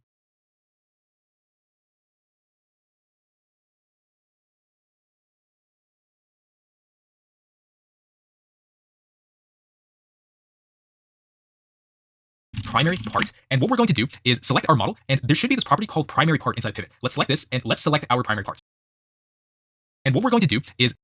primary part. And what we're going to do is select our model, and there should be this property called primary part inside pivot. Let's select this, and let's select our primary part. And what we're going to do is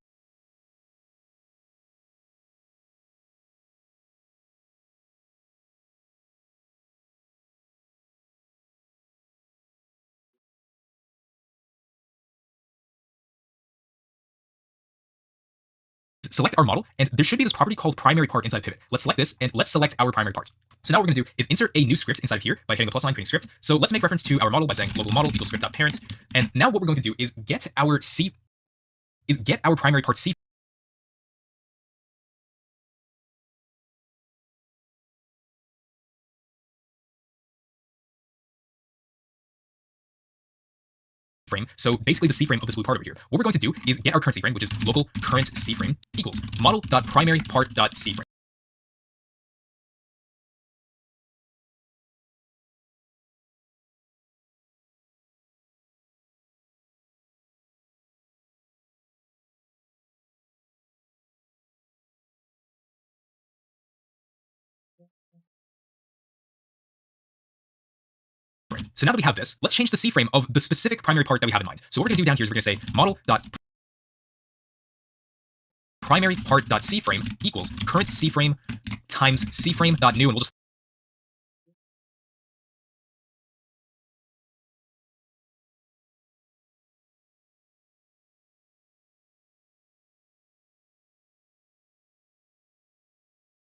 select our model, and there should be this property called primary part inside pivot. Let's select this, and let's select our primary part. So now what we're going to do is insert a new script inside of here by hitting the plus sign, creating script. So let's make reference to our model by saying local model equals script.parent. And now what we're going to do is get our primary part C frame. So basically the C frame of this blue part over here. What we're going to do is get our current C frame, which is local current C frame equals model.primaryPart.C frame. So now that we have this, let's change the C-frame of the specific primary part that we have in mind. So what we're going to do down here is we're going to say model.primary part.cframe equals current C-frame times C-frame.new, and we'll just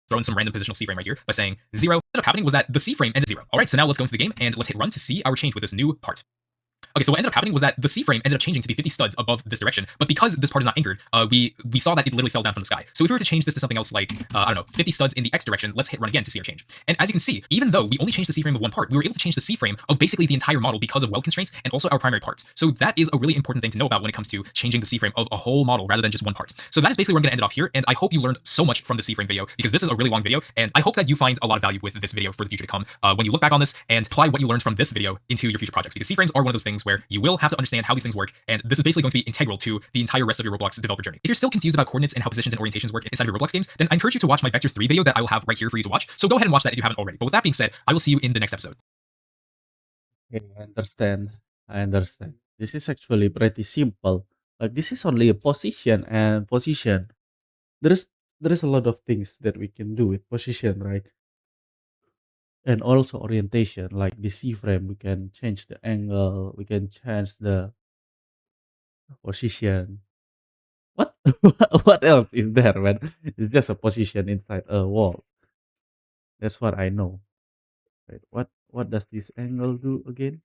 throw in some random positional C-frame right here by saying 0. What ended up happening was that the C-frame ended 0. All right, so now let's go into the game and let's hit run to see our change with this new part. Okay, so what ended up happening was that the C-frame ended up changing to be 50 studs above this direction, but because this part is not anchored, we saw that it literally fell down from the sky. So if we were to change this to something else like, I don't know, 50 studs in the X direction, let's hit run again to see our change. And as you can see, even though we only changed the C-frame of one part, we were able to change the C-frame of basically the entire model because of weld constraints and also our primary parts. So that is a really important thing to know about when it comes to changing the C-frame of a whole model rather than just one part. So that is basically where I'm going to end it off here, and I hope you learned so much from the C-frame video because this is a really long video, and I hope that you find a lot of value with this video for the future to come when you look back on this and apply what you learned from this video into your future projects, because C-frames are one of those things where you will have to understand how these things work, and this is basically going to be integral to the entire rest of your Roblox developer journey. If you're still confused about coordinates and how positions and orientations work inside of your Roblox games, then I encourage you to watch my Vector 3 video that I will have right here for you to watch. So go ahead and watch that if you haven't already. But with that being said, I will see you in the next episode. Okay, I understand. I understand. This is actually pretty simple. Like this is only a position and position. There's there's a lot of things that we can do with position, right? And also orientation, like the C frame, we can change the angle, we can change the position. What what else is there, man? It's just a position inside a wall. That's what I know. Wait, what does this angle do again?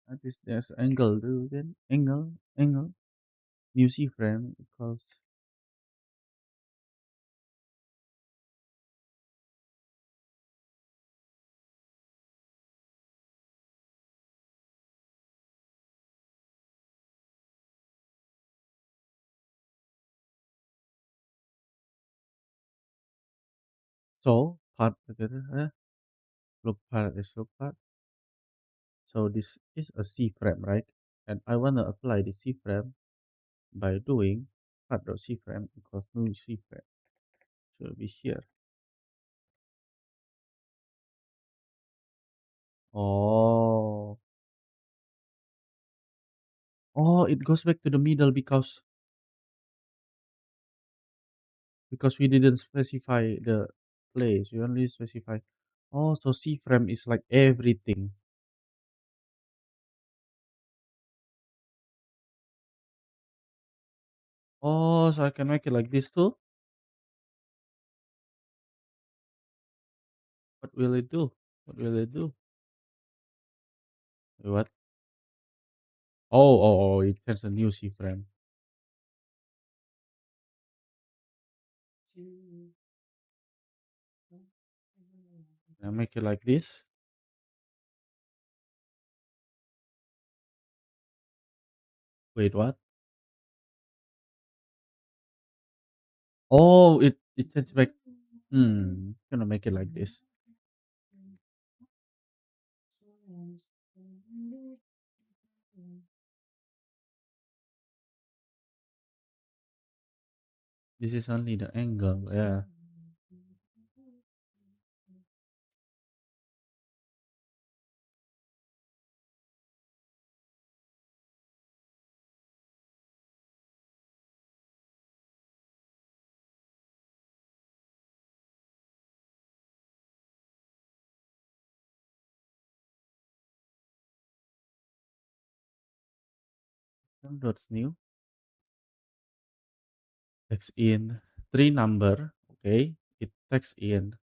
What is this angle do again? Angle. New C frame equals. So part together, look part is look part. So this is a C frame, right? And I wanna apply the C frame by doing part dot C frame equals new C frame. Should be here. Oh, oh, it goes back to the middle because we didn't specify the place. We only specify. Oh, so C frame is like everything. Oh, so I can make it like this too. What will it do? What will it do? What? Oh, it has a new C frame. I make it like this. Wait, what? Oh, it changed back. Gonna make it like this. This is only the angle. Yeah. Dots new. Text in three number. Okay. It text in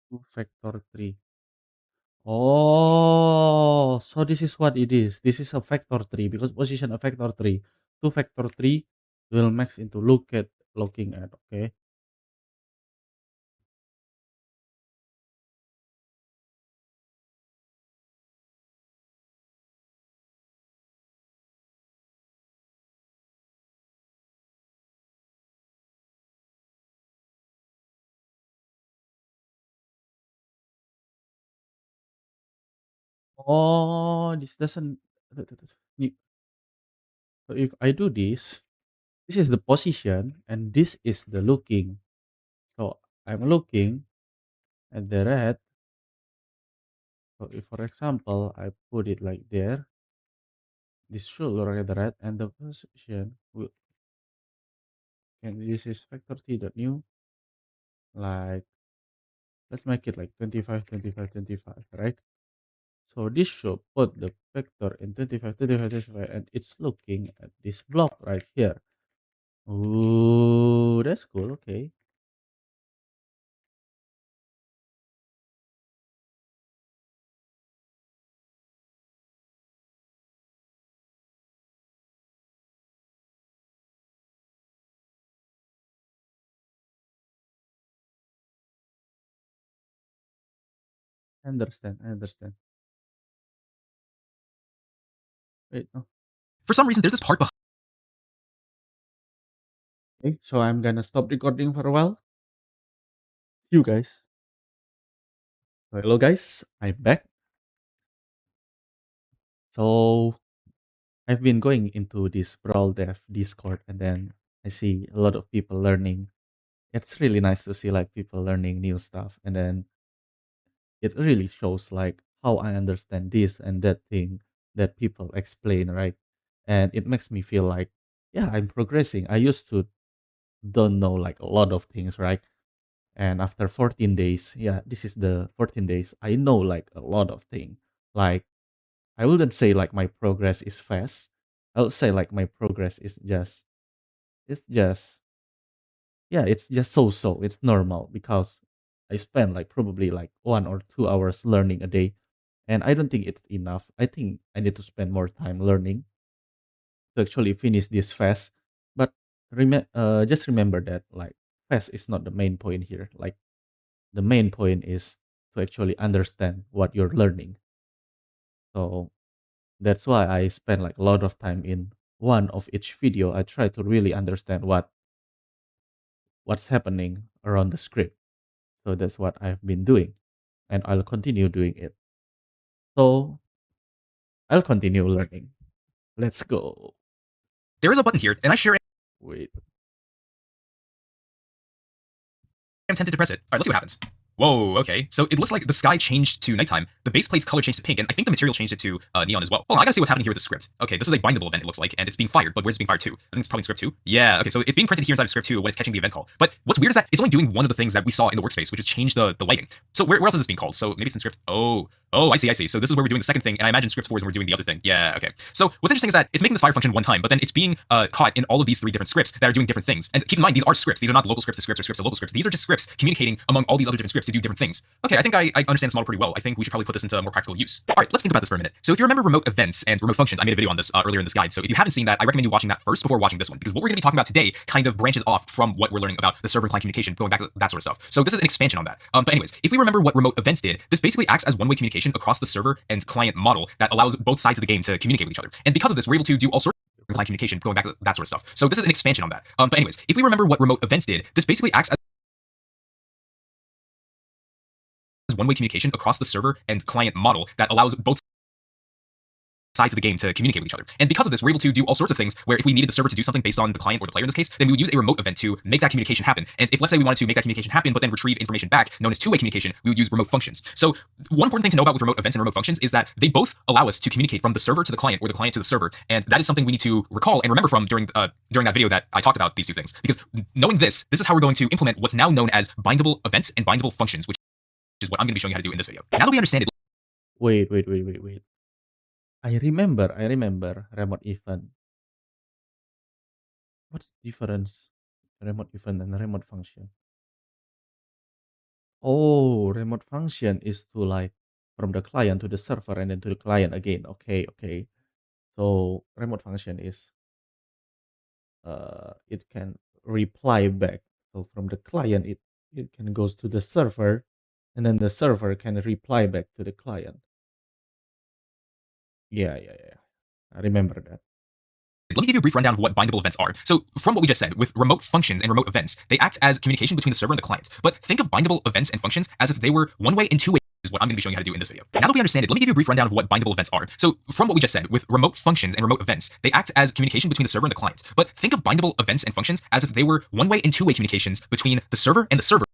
two factor three. Oh, so this is what it is. This is a factor three because position a factor three. Two factor three will max into looking at. Okay. Oh, this doesn't. So if I do this, this is the position and this is the looking. So I'm looking at the red. So if, for example, I put it like there, this should look at the red and the position will. And this is vector t dot new. Like, let's make it like 25, 25, 25, right? So this should put the vector in 25, 25, 25, and it's looking at this block right here. Ooh, that's cool. Okay. I understand. I understand. Wait, no. For some reason, there's this part behind. Okay, so I'm gonna stop recording for a while. You guys. Hello, guys. I'm back. So I've been going into this Brawl Dev Discord, and then I see a lot of people learning. It's really nice to see like people learning new stuff, and then it really shows like how I understand this and that thing that people explain, right? And it makes me feel like, yeah, I'm progressing. I used to don't know like a lot of things, right? And after 14 days, yeah, this is the 14 days. I know like a lot of things. Like I wouldn't say like my progress is fast. I would say like my progress is just it's just yeah, it's just so. It's normal because I spend like probably like 1 or 2 hours learning a day. And I don't think it's enough. I think I need to spend more time learning to actually finish this fast. But just remember that like fast is not the main point here. Like the main point is to actually understand what you're learning. So that's why I spend like a lot of time in one of each video. I try to really understand what's happening around the script. So that's what I've been doing, and I'll continue doing it. So I'll continue learning. Let's go. There is a button here, and I sure Wait. am tempted to press it. All right, let's see what happens. Whoa, okay. So it looks like the sky changed to nighttime. The base plate's color changed to pink, and I think the material changed it to neon as well. Hold on, I gotta see what's happening here with the script. Okay, this is a bindable event, it looks like, and it's being fired, but where's it being fired to? I think it's probably in script 2. Yeah, okay, so it's being printed here inside of script 2 when it's catching the event call. But what's weird is that it's only doing one of the things that we saw in the workspace, which is change the lighting. So where else is this being called? So maybe it's in script. Oh, I see. So this is where we're doing the second thing, and I imagine script 4 is when we're doing the other thing. Yeah, okay. So what's interesting is that it's making this fire function one time, but then it's being caught in all of these 3 different scripts that are doing different things. And keep in mind, these are scripts. These are not local scripts to scripts or scripts to local scripts. These are just scripts communicating among all these other different scripts to do different things. Okay, I think I understand this model pretty well. I think we should probably put this into more practical use. All right, let's think about this for a minute. So if you remember remote events and remote functions, I made a video on this earlier in this guide. So if you haven't seen that, I recommend you watching that first before watching this one, because what we're going to be talking about today kind of branches off from what we're learning about the server and client communication, going back to that sort of stuff. So this is an expansion on that. But anyways, if we remember what remote events did, this basically acts as one-way communication across the server and client model that allows both sides of the game to communicate with each other. And because of this, we're able to do all sorts of client communication, going back to that sort of stuff. So this is an expansion on that. But anyways, if we remember what remote events did, this basically acts as one-way communication across the server and client model that allows both sides of the game to communicate with each other. And because of this, we're able to do all sorts of things where if we needed the server to do something based on the client or the player in this case, then we would use a remote event to make that communication happen. And if, let's say, we wanted to make that communication happen, but then retrieve information back, known as two-way communication, we would use remote functions. So one important thing to know about with remote events and remote functions is that they both allow us to communicate from the server to the client or the client to the server. And that is something we need to recall and remember from during that video that I talked about these two things. Because knowing this is how we're going to implement what's now known as bindable events and bindable functions, which is what I'm going to be showing you how to do in this video. Now that we understand it, Wait. I remember remote event. What's the difference? Remote event and remote function. Oh, remote function is to like from the client to the server and then to the client again. Okay. So remote function is it can reply back. So from the client it can goes to the server and then the server can reply back to the client. Yeah. I remember that. let me give you a brief rundown of what bindable events are. So from what we just said, with remote functions and remote events, they act as communication between the server and the client. But think of bindable events and functions as if they were one-way and two-way is what I'm going to be showing you how to do in this video. Now that we understand it, let me give you a brief rundown of what bindable events are. So from what we just said, with remote functions and remote events, they act as communication between the server and the client. But think of bindable events and functions as if they were one-way and two-way communications between the server and the server,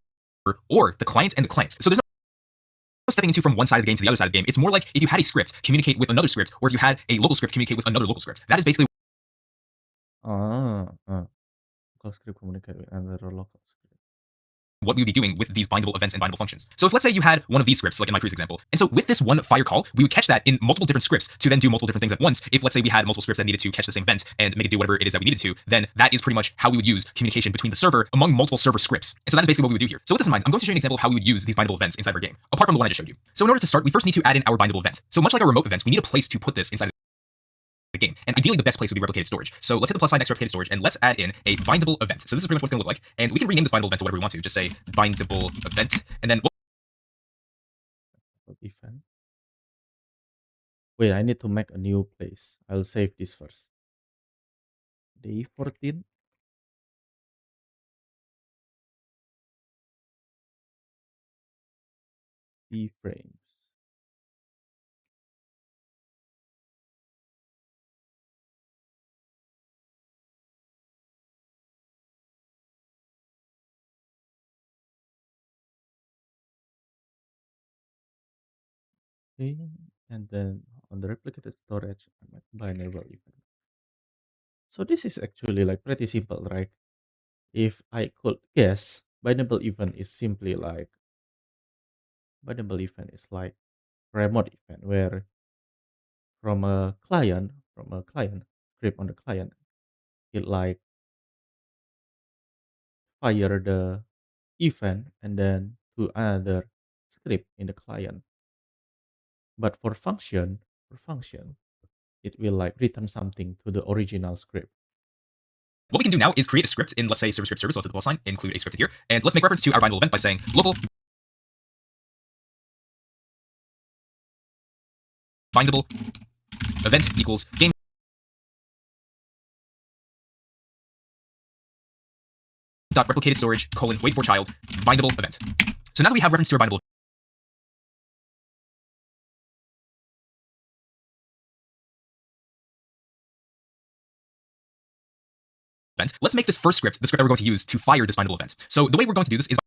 or the client and the client. So there's no stepping into from one side of the game to the other side of the game. It's more like if you had a script communicate with another script, or if you had a local script communicate with another local script. That is basically Local script communicate with another local script. what we would be doing with these bindable events and bindable functions. So if let's say you had one of these scripts, like in my previous example, and so with this one fire call, we would catch that in multiple different scripts to then do multiple different things at once. If let's say we had multiple scripts that needed to catch the same event and make it do whatever it is that we needed to, then that is pretty much how we would use communication between the server among multiple server scripts. And so that is basically what we would do here. So with this in mind, I'm going to show you an example of how we would use these bindable events inside our game, apart from the one I just showed you. So in order to start, we first need to add in our bindable event. So much like our remote events, we need a place to put this inside the game. And ideally, the best place would be replicated storage. So let's hit the plus sign next to replicated storage, and let's add in a bindable event. So this is pretty much what it's going to look like. And we can rename this bindable event to whatever we want to. Just say bindable event, and then Event. Wait, I need to make a new place. I'll save this first. Day 14. CFrames. Okay, and then on the replicated storage, I make binary event. So this is actually like pretty simple, right? If I could guess, binary event is simply like binary event is like remote event where from a client script on the client, it like fire the event and then to another script in the client. But for function, it will like return something to the original script. what we can do now is create a script in, let's say, server script service. So let's hit the plus sign, include a script here, and let's make reference to our bindable event by saying local bindable event equals game dot replicated storage colon wait for child bindable event. So now that we have reference to our bindable event, let's make this first script the script that we're going to use to fire this bindable event. So the way we're going to do this is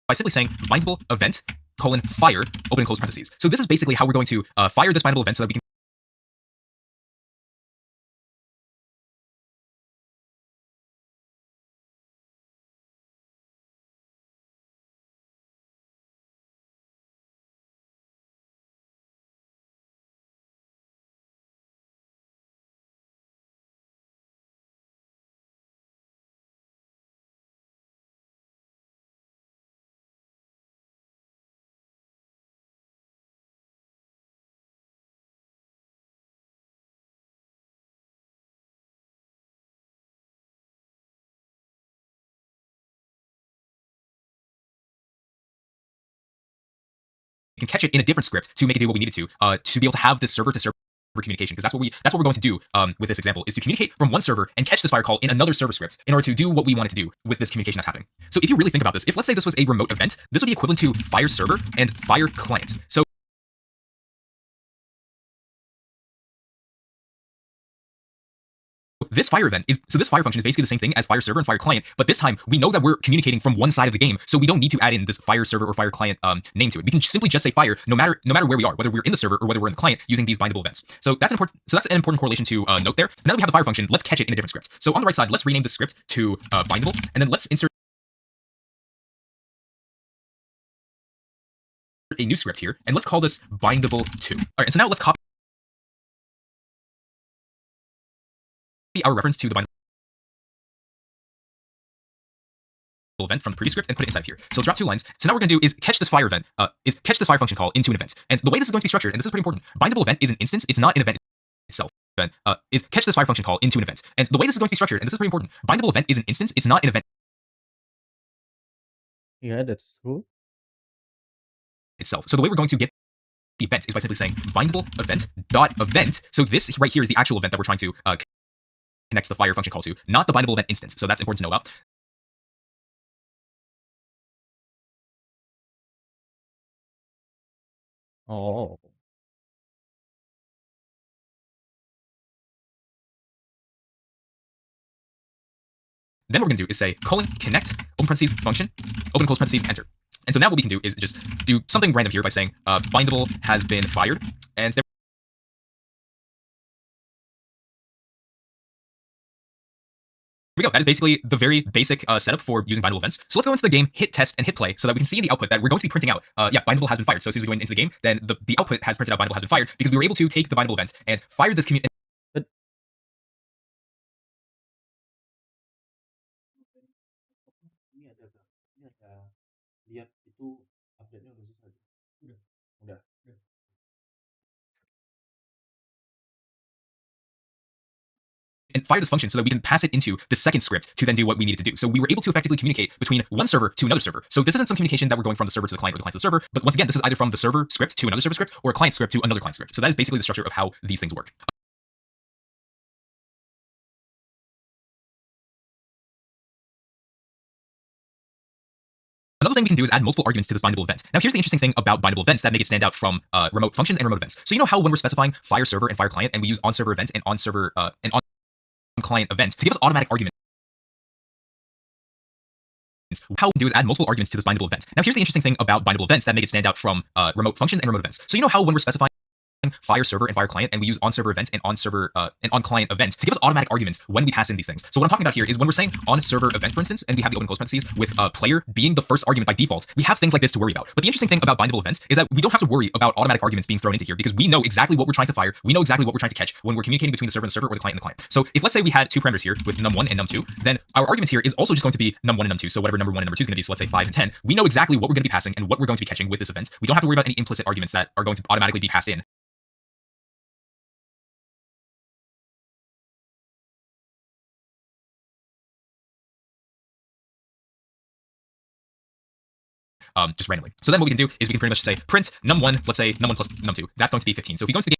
by simply saying bindable event colon fire open and close parentheses. So this is basically how we're going to fire this bindable event so that we can catch it in a different script to make it do what we needed to be able to have this server to server communication, because that's what we're going to do with this example, is to communicate from one server and catch this fire call in another server script in order to do what we wanted to do with this communication that's happening. So if you really think about this, if let's say this was a remote event, this would be equivalent to fire server and fire client. So this fire event is, so this fire function is basically the same thing as fire server and fire client, but this time we know that we're communicating from one side of the game, so we don't need to add in this fire server or fire client name to it. We can simply just say fire no matter where we are, whether we're in the server or whether we're in the client, using these bindable events. So that's important. So that's an important correlation to note there. Now that we have the fire function, let's catch it in a different script. So on the right side, let's rename this script to bindable, and then let's insert a new script here, and let's call this bindable2. All right, and so now let's copy our reference to the bindable event from the previous script and put it inside here. So let's drop 2 lines. So now what we're going to do is catch this fire event, catch this fire function call into an event. And the way this is going to be structured, and this is pretty important, bindable event is an instance, it's not an event itself. Event is catch this fire function call into an event. And the way this is going to be structured, and this is pretty important, bindable event is an instance, it's not an event Yeah, that's true. itself. So the way we're going to get the events is by simply saying bindable event dot event. So this right here is the actual event that we're trying to connects the fire function call to, not the bindable event instance. So that's important to know about. Oh. Then what we're going to do is say colon connect open parentheses function open and close parentheses enter. And so now what we can do is just do something random here by saying bindable has been fired, and there we go. That is basically the very basic setup for using bindable events. So let's go into the game, hit test, and hit play so that we can see in the output that we're going to be printing out, bindable has been fired. So as soon as we go into the game, then the output has printed out bindable has been fired because we were able to take the bindable event and fire this community. Ini ada lihat itu update-nya udah selesai. Udah. And fire this function so that we can pass it into the second script to then do what we needed to do. So we were able to effectively communicate between one server to another server. So this isn't some communication that we're going from the server to the client or the client to the server, but once again, this is either from the server script to another server script or a client script to another client script. So that is basically the structure of how these things work. Another thing we can do is add multiple arguments to this bindable event. Now, here's the interesting thing about bindable events that make it stand out from remote functions and remote events. So you know how when we're specifying fire server and fire client, and we use on server event and on server and on client event to give us automatic arguments. How we do is add multiple arguments to this bindable event. Now, here's the interesting thing about bindable events that make it stand out from remote functions and remote events. So you know how when we're specifying fire server and fire client, and we use on server event and on server and on client event to give us automatic arguments when we pass in these things. So what I'm talking about here is when we're saying on server event, for instance, and we have the open close parentheses with player being the first argument by default, we have things like this to worry about. But the interesting thing about bindable events is that we don't have to worry about automatic arguments being thrown into here because we know exactly what we're trying to fire. We know exactly what we're trying to catch when we're communicating between the server and the server or the client and the client. So if let's say we had two parameters here with num1 and num2, then our argument here is also just going to be num1 and num2. So whatever number 1 and number 2 is going to be, so let's say 5 and 10, we know exactly what we're going to be passing and what we're going to be catching with this event. We don't have to worry about any implicit arguments that are going to automatically be passed in. Just randomly. So then what we can do is we can pretty much say print num1, let's say num1 plus num2. That's going to be 15. So if we go into the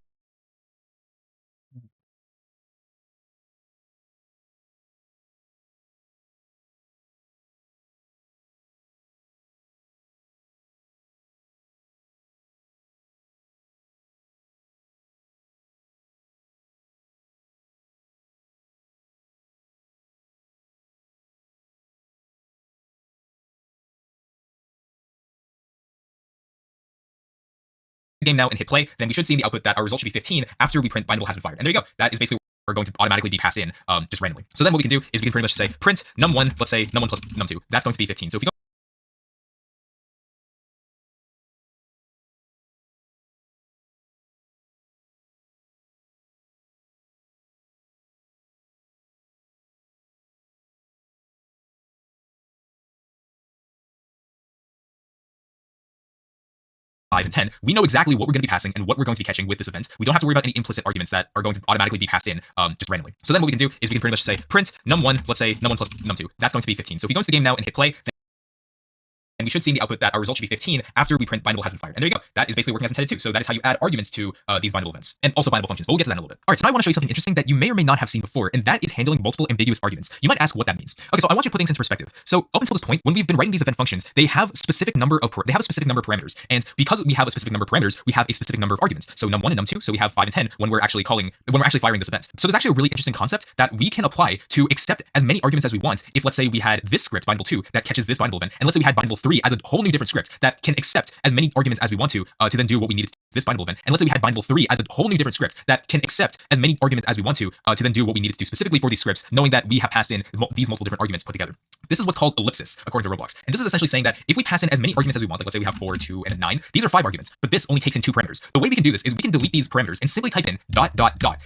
game now and hit play, then we should see in the output that our result should be 15 after we print bindable has been fired. And there you go. That is basically are going to automatically be passed in just randomly. So then what we can do is we can pretty much say print num1, let's say num1 plus num2. That's going to be 15. So if we go and 10, we know exactly what we're going to be passing and what we're going to be catching with this event. We don't have to worry about any implicit arguments that are going to automatically be passed in just randomly. So then what we can do is we can pretty much say print num1, let's say num1 plus num2. That's going to be 15. So if we go into the game now and hit play, and we should see in the output that our result should be 15 after we print bindable has been fired. And there you go. That is basically working as intended too. So that is how you add arguments to these bindable events and also bindable functions. But we'll get to that in a little bit. All right, so now I want to show you something interesting that you may or may not have seen before, and that is handling multiple ambiguous arguments. You might ask what that means. Okay, so I want you to put things into perspective. So up until this point, when we've been writing these event functions, they have a specific number of parameters, and because we have a specific number of parameters, we have a specific number of arguments. So num1 and num2. So we have 5 and 10 when we're actually firing this event. So there's actually a really interesting concept that we can apply to accept as many arguments as we want. If let's say we had this script bindable 2 that catches this bindable event, and let's say we had bindable 3 as a whole new different script that can accept as many arguments as we want to then do what we needed to this bindable event. And let's say we had bindable 3 as a whole new different script that can accept as many arguments as we want to then do what we needed to do specifically for these scripts, knowing that we have passed in these multiple different arguments put together. This is what's called ellipsis according to Roblox. And this is essentially saying that if we pass in as many arguments as we want, like let's say we have 4, 2, and 9, these are 5 arguments, but this only takes in 2 parameters. The way we can do this is we can delete these parameters and simply type in ...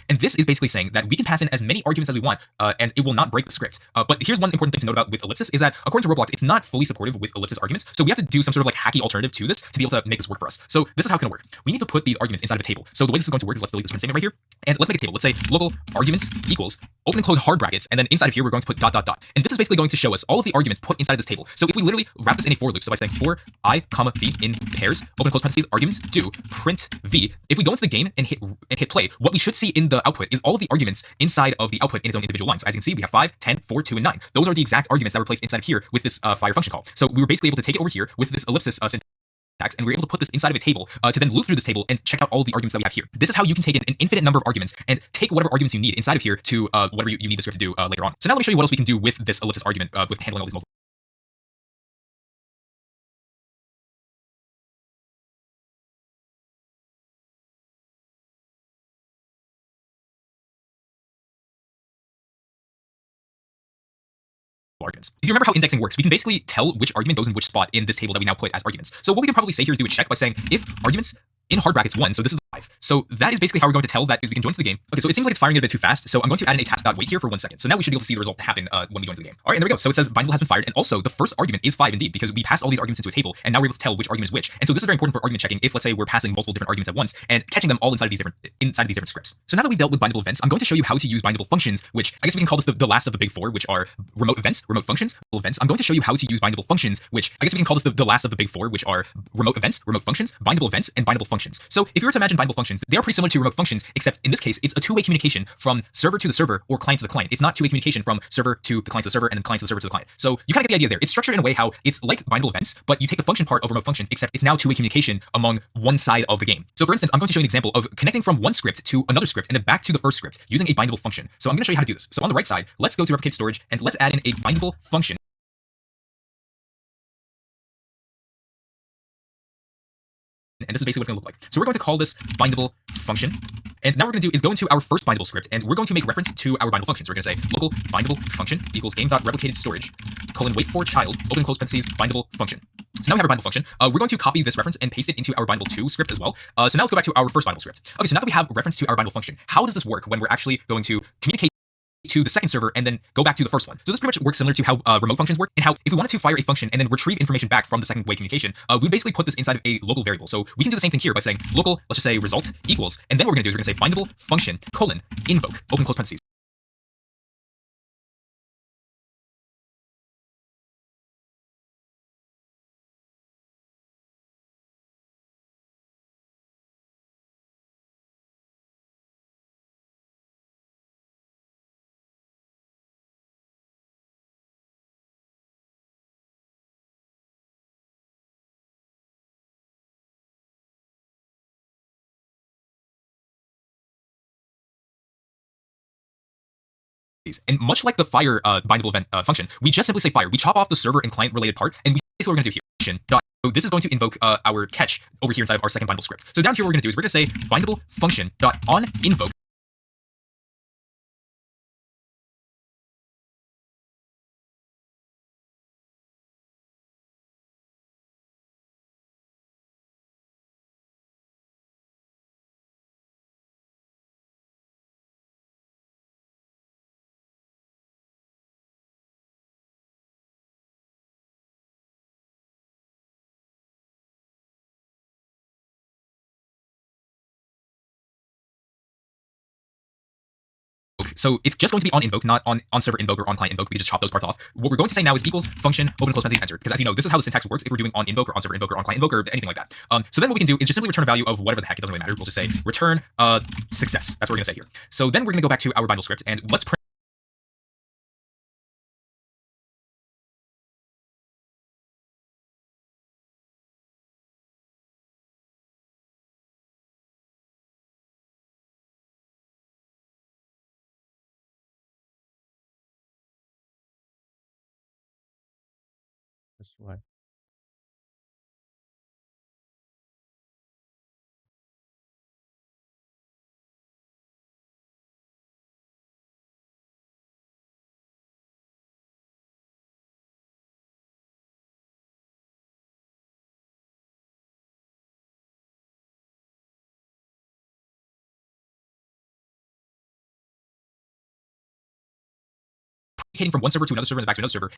And this is basically saying that we can pass in as many arguments as we want and it will not break the script. But here's one important thing to note about with ellipsis is that according to Roblox, it's not fully supportive with ellipsis arguments. So we have to do some sort of like hacky alternative to this to be able to make this work for us. So this is how it's going to work. We need need to put these arguments inside of a table. So the way this is going to work is let's delete this print statement right here, and let's make a table. Let's say local arguments equals open and close hard brackets, and then inside of here we're going to put dot dot dot. And this is basically going to show us all of the arguments put inside of this table. So if we literally wrap this in a for loop, so by saying for I comma v in pairs, open and close parentheses, arguments do print v. If we go into the game and hit play, what we should see in the output is all of the arguments inside of the output in its own individual line. So as you can see, we have 5, 10, 4, 2, and 9. Those are the exact arguments that were placed inside of here with this fire function call. So we were basically able to take it over here with this ellipsis syntax, and we were able to put this inside of a table to then loop through this table and check out all of the arguments that we have here. This is how you can take an infinite number of arguments and take whatever arguments you need inside of here to whatever you need the script to do later on. So now let me show you what else we can do with this ellipsis argument with handling all these multiple arguments. If you remember how indexing works, we can basically tell which argument goes in which spot in this table that we now put as arguments. So what we can probably say here is do a check by saying if arguments in hard brackets 1, so this is 5. So that is basically how we're going to tell that is we can join to the game. Okay, so it seems like it's firing a bit too fast, so I'm going to add in a task.wait here for 1 second. So now we should be able to see the result happen when we join to the game. All right, and there we go. So it says bindable has been fired, and also the first argument is 5 indeed, because we passed all these arguments into a table, and now we're able to tell which argument is which. And so this is very important for argument checking if, let's say, we're passing multiple different arguments at once and catching them all inside of these different scripts. So now that we've dealt with bindable events, I'm going to show you how to use bindable functions, which I guess we can call this the last of the big four, which are remote events, remote functions, events. I'm going to show you how to use bindable functions, which I guess we can call this the last of the big four, which are remote events, remote functions, bindable events, and bindable functions. So if you were to imagine bindable functions, they are pretty similar to remote functions, except in this case, it's a two-way communication from server to the server or client to the client. It's not two-way communication from server to the client to the server and then client to the server to the client. So you kind of get the idea there. It's structured in a way how it's like bindable events, but you take the function part of remote functions, except it's now two-way communication among one side of the game. So for instance, I'm going to show you an example of connecting from one script to another script and then back to the first script using a bindable function. So I'm going to show you how to do this. So on the right side, let's go to replicate storage and let's add in a bindable function. And this is basically what it's going to look like. So we're going to call this bindable function. And now what we're going to do is go into our first bindable script, and we're going to make reference to our bindable function. So we're going to say local bindable function equals game.replicated storage, wait for child, open and close parentheses, bindable function. So now we have our bindable function. We're going to copy this reference and paste it into our bindable2 script as well. So now let's go back to our first bindable script. Okay, so now that we have reference to our bindable function, how does this work when we're actually going to communicate to the second server and then go back to the first one? So this pretty much works similar to how remote functions work, and how if we wanted to fire a function and then retrieve information back from the second way communication, we basically put this inside of a local variable. So we can do the same thing here by saying local, let's just say result equals, and then what we're going to do is we're going to say bindable function invoke, open close parentheses. And much like the fire bindable event function, we just simply say fire. We chop off the server and client related part, and we basically what we're going to do here. So this is going to invoke our catch over here inside of our second bindable script. So down here what we're going to do is we're going to say bindable function dot on invoke. So it's just going to be on invoke, not on server invoke or on client invoke. We just chop those parts off. What we're going to say now is equals function open close parentheses enter, because as you know, this is how the syntax works if we're doing on invoke or on server invoke or on client invoke or anything like that. So then what we can do is just simply return a value of whatever the heck. It doesn't really matter. We'll just say return success. That's what we're going to say here. So then we're going to go back to our bindable script and let's print. That's why. communicating from one server to another server and back to another server.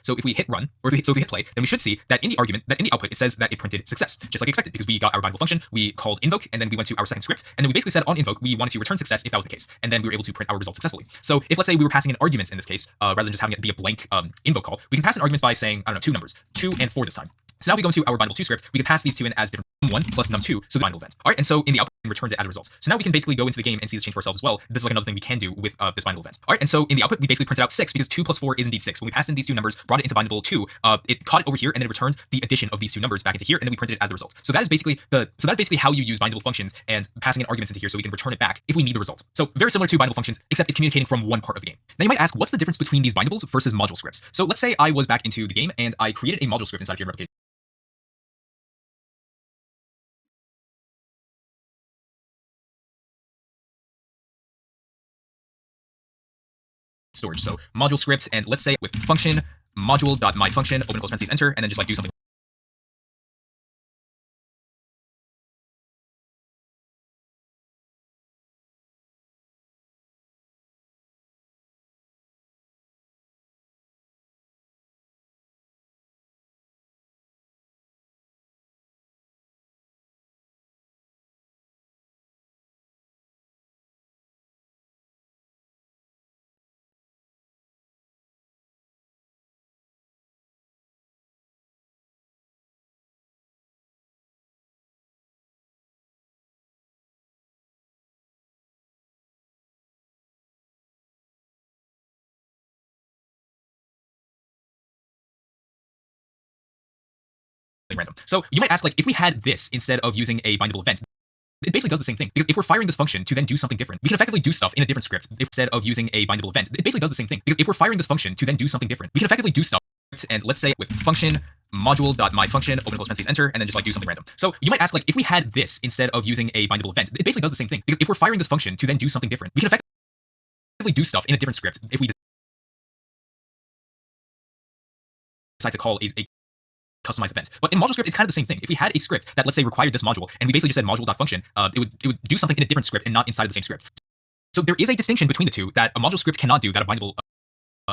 So if we hit run, or if we hit play, then we should see that in the argument, that in the output, it says that it printed success, just like expected, because we got our bindable function, we called invoke, and then we went to our second script, and then we basically said on invoke, we wanted to return success if that was the case, and then we were able to print our result successfully. So if let's say we were passing in arguments in this case, rather than just having it be a blank invoke call, we can pass in arguments by saying, I don't know, two numbers, 2 and 4 this time. So now if we go into our bindable2 script, we can pass these two in as different num1 plus num2, so the bindable event. All right, and so in the output, it returns it as a result. So now we can basically go into the game and see this change for ourselves as well. This is like another thing we can do with this bindable event. All right, and so in the output, we basically printed out 6 because 2 plus 4 is indeed 6. When we passed in these two numbers, brought it into bindable2, it caught it over here and then it returned the addition of these two numbers back into here, and then we printed it as a result. So that's basically how you use bindable functions and passing in arguments into here so we can return it back if we need the result. So very similar to bindable functions, except it's communicating from one part of the game. Now you might ask, what's the difference between these bindables versus module scripts? So let's say I was back into the game and I created a module script inside of here replication storage. So module script, and let's say with function module.myfunction, open close parentheses, enter, and then just like do something random. So you might ask, like, if we had this instead of using a bindable event, it basically does the same thing, because if we're firing this function to then do something different, we can effectively do stuff in a different script instead of using a bindable event. It basically does the same thing, because if we're firing this function to then do something different, we can effectively do stuff. And let's say with function module.myfunction, open close parentheses, enter, and then just like do something random. So you might ask, like, if we had this instead of using a bindable event, it basically does the same thing, because if we're firing this function to then do something different, we can effectively do stuff in a different script if we decide to call a customized event. But in module script, it's kind of the same thing. If we had a script that, let's say, required this module, and we basically just said module.function, it would do something in a different script and not inside of the same script. So there is a distinction between the two that a module script cannot do that a bindable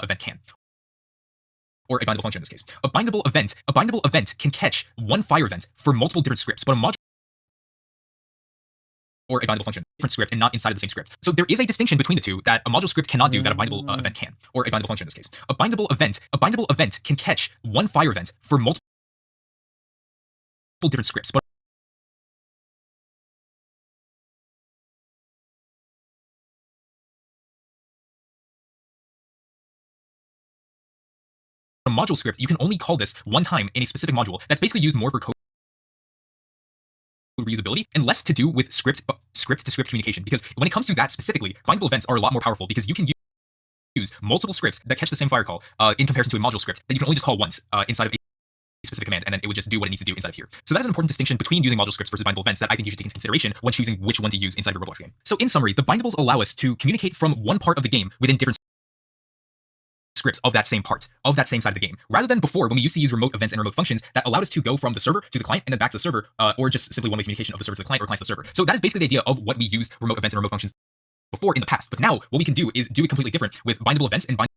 event can, or a bindable function in this case. A bindable event can catch one fire event for multiple different scripts, but a module or a bindable function, different script and not inside of the same script. So there is a distinction between the two that a module script cannot do that a bindable event can, or a bindable function in this case. A bindable event can catch one fire event for multiple different scripts, but a module script, you can only call this one time in a specific module that's basically used more for code reusability and less to do with script to script communication. Because when it comes to that specifically, bindable events are a lot more powerful because you can use multiple scripts that catch the same fire call in comparison to a module script that you can only just call once inside of a specific command, and then it would just do what it needs to do inside of here. So that is an important distinction between using module scripts versus bindable events that I think you should take into consideration when choosing which one to use inside of a Roblox game. So in summary, the bindables allow us to communicate from one part of the game within different scripts of that same part, of that same side of the game, rather than before when we used to use remote events and remote functions that allowed us to go from the server to the client and then back to the server, or just simply one-way communication of the server to the client or client to the server. So that is basically the idea of what we use remote events and remote functions before in the past. But now what we can do is do it completely different with bindable events and bindable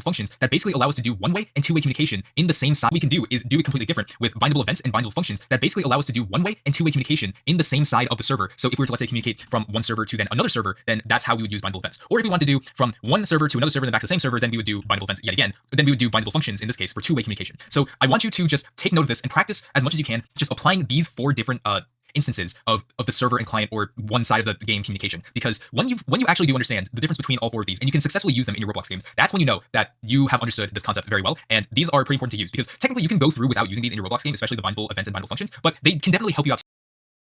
functions that basically allow us to do one-way and two-way communication in the same side. What we can do is do it completely different with bindable events and bindable functions that basically allow us to do one-way and two-way communication in the same side of the server. So if we were to, let's say, communicate from one server to then another server, then that's how we would use bindable events. Or if we want to do from one server to another server and then back to the same server, then we would do bindable events yet again. Then we would do bindable functions in this case for two-way communication. So I want you to just take note of this and practice as much as you can, just applying these 4 different instances of the server and client or one side of the game communication. Because when you actually do understand the difference between all 4 of these and you can successfully use them in your Roblox games, that's when you know that you have understood this concept very well. And these are pretty important to use because technically you can go through without using these in your Roblox game, especially the bindable events and bindable functions, but they can definitely help you out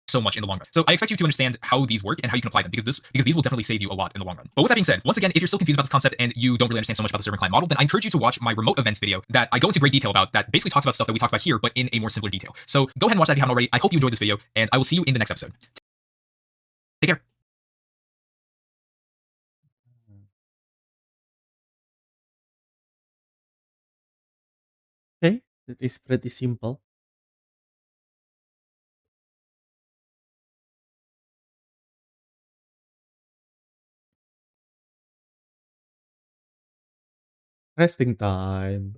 so much in the long run. So I expect you to understand how these work and how you can apply them because these will definitely save you a lot in the long run. But with that being said, once again, if you're still confused about this concept and you don't really understand so much about the server and client model, then I encourage you to watch my remote events video that I go into great detail about that basically talks about stuff that we talked about here, but in a more simpler detail. So go ahead and watch that if you haven't already. I hope you enjoyed this video and I will see you in the next episode. Take care. Okay, that is pretty simple. Resting time.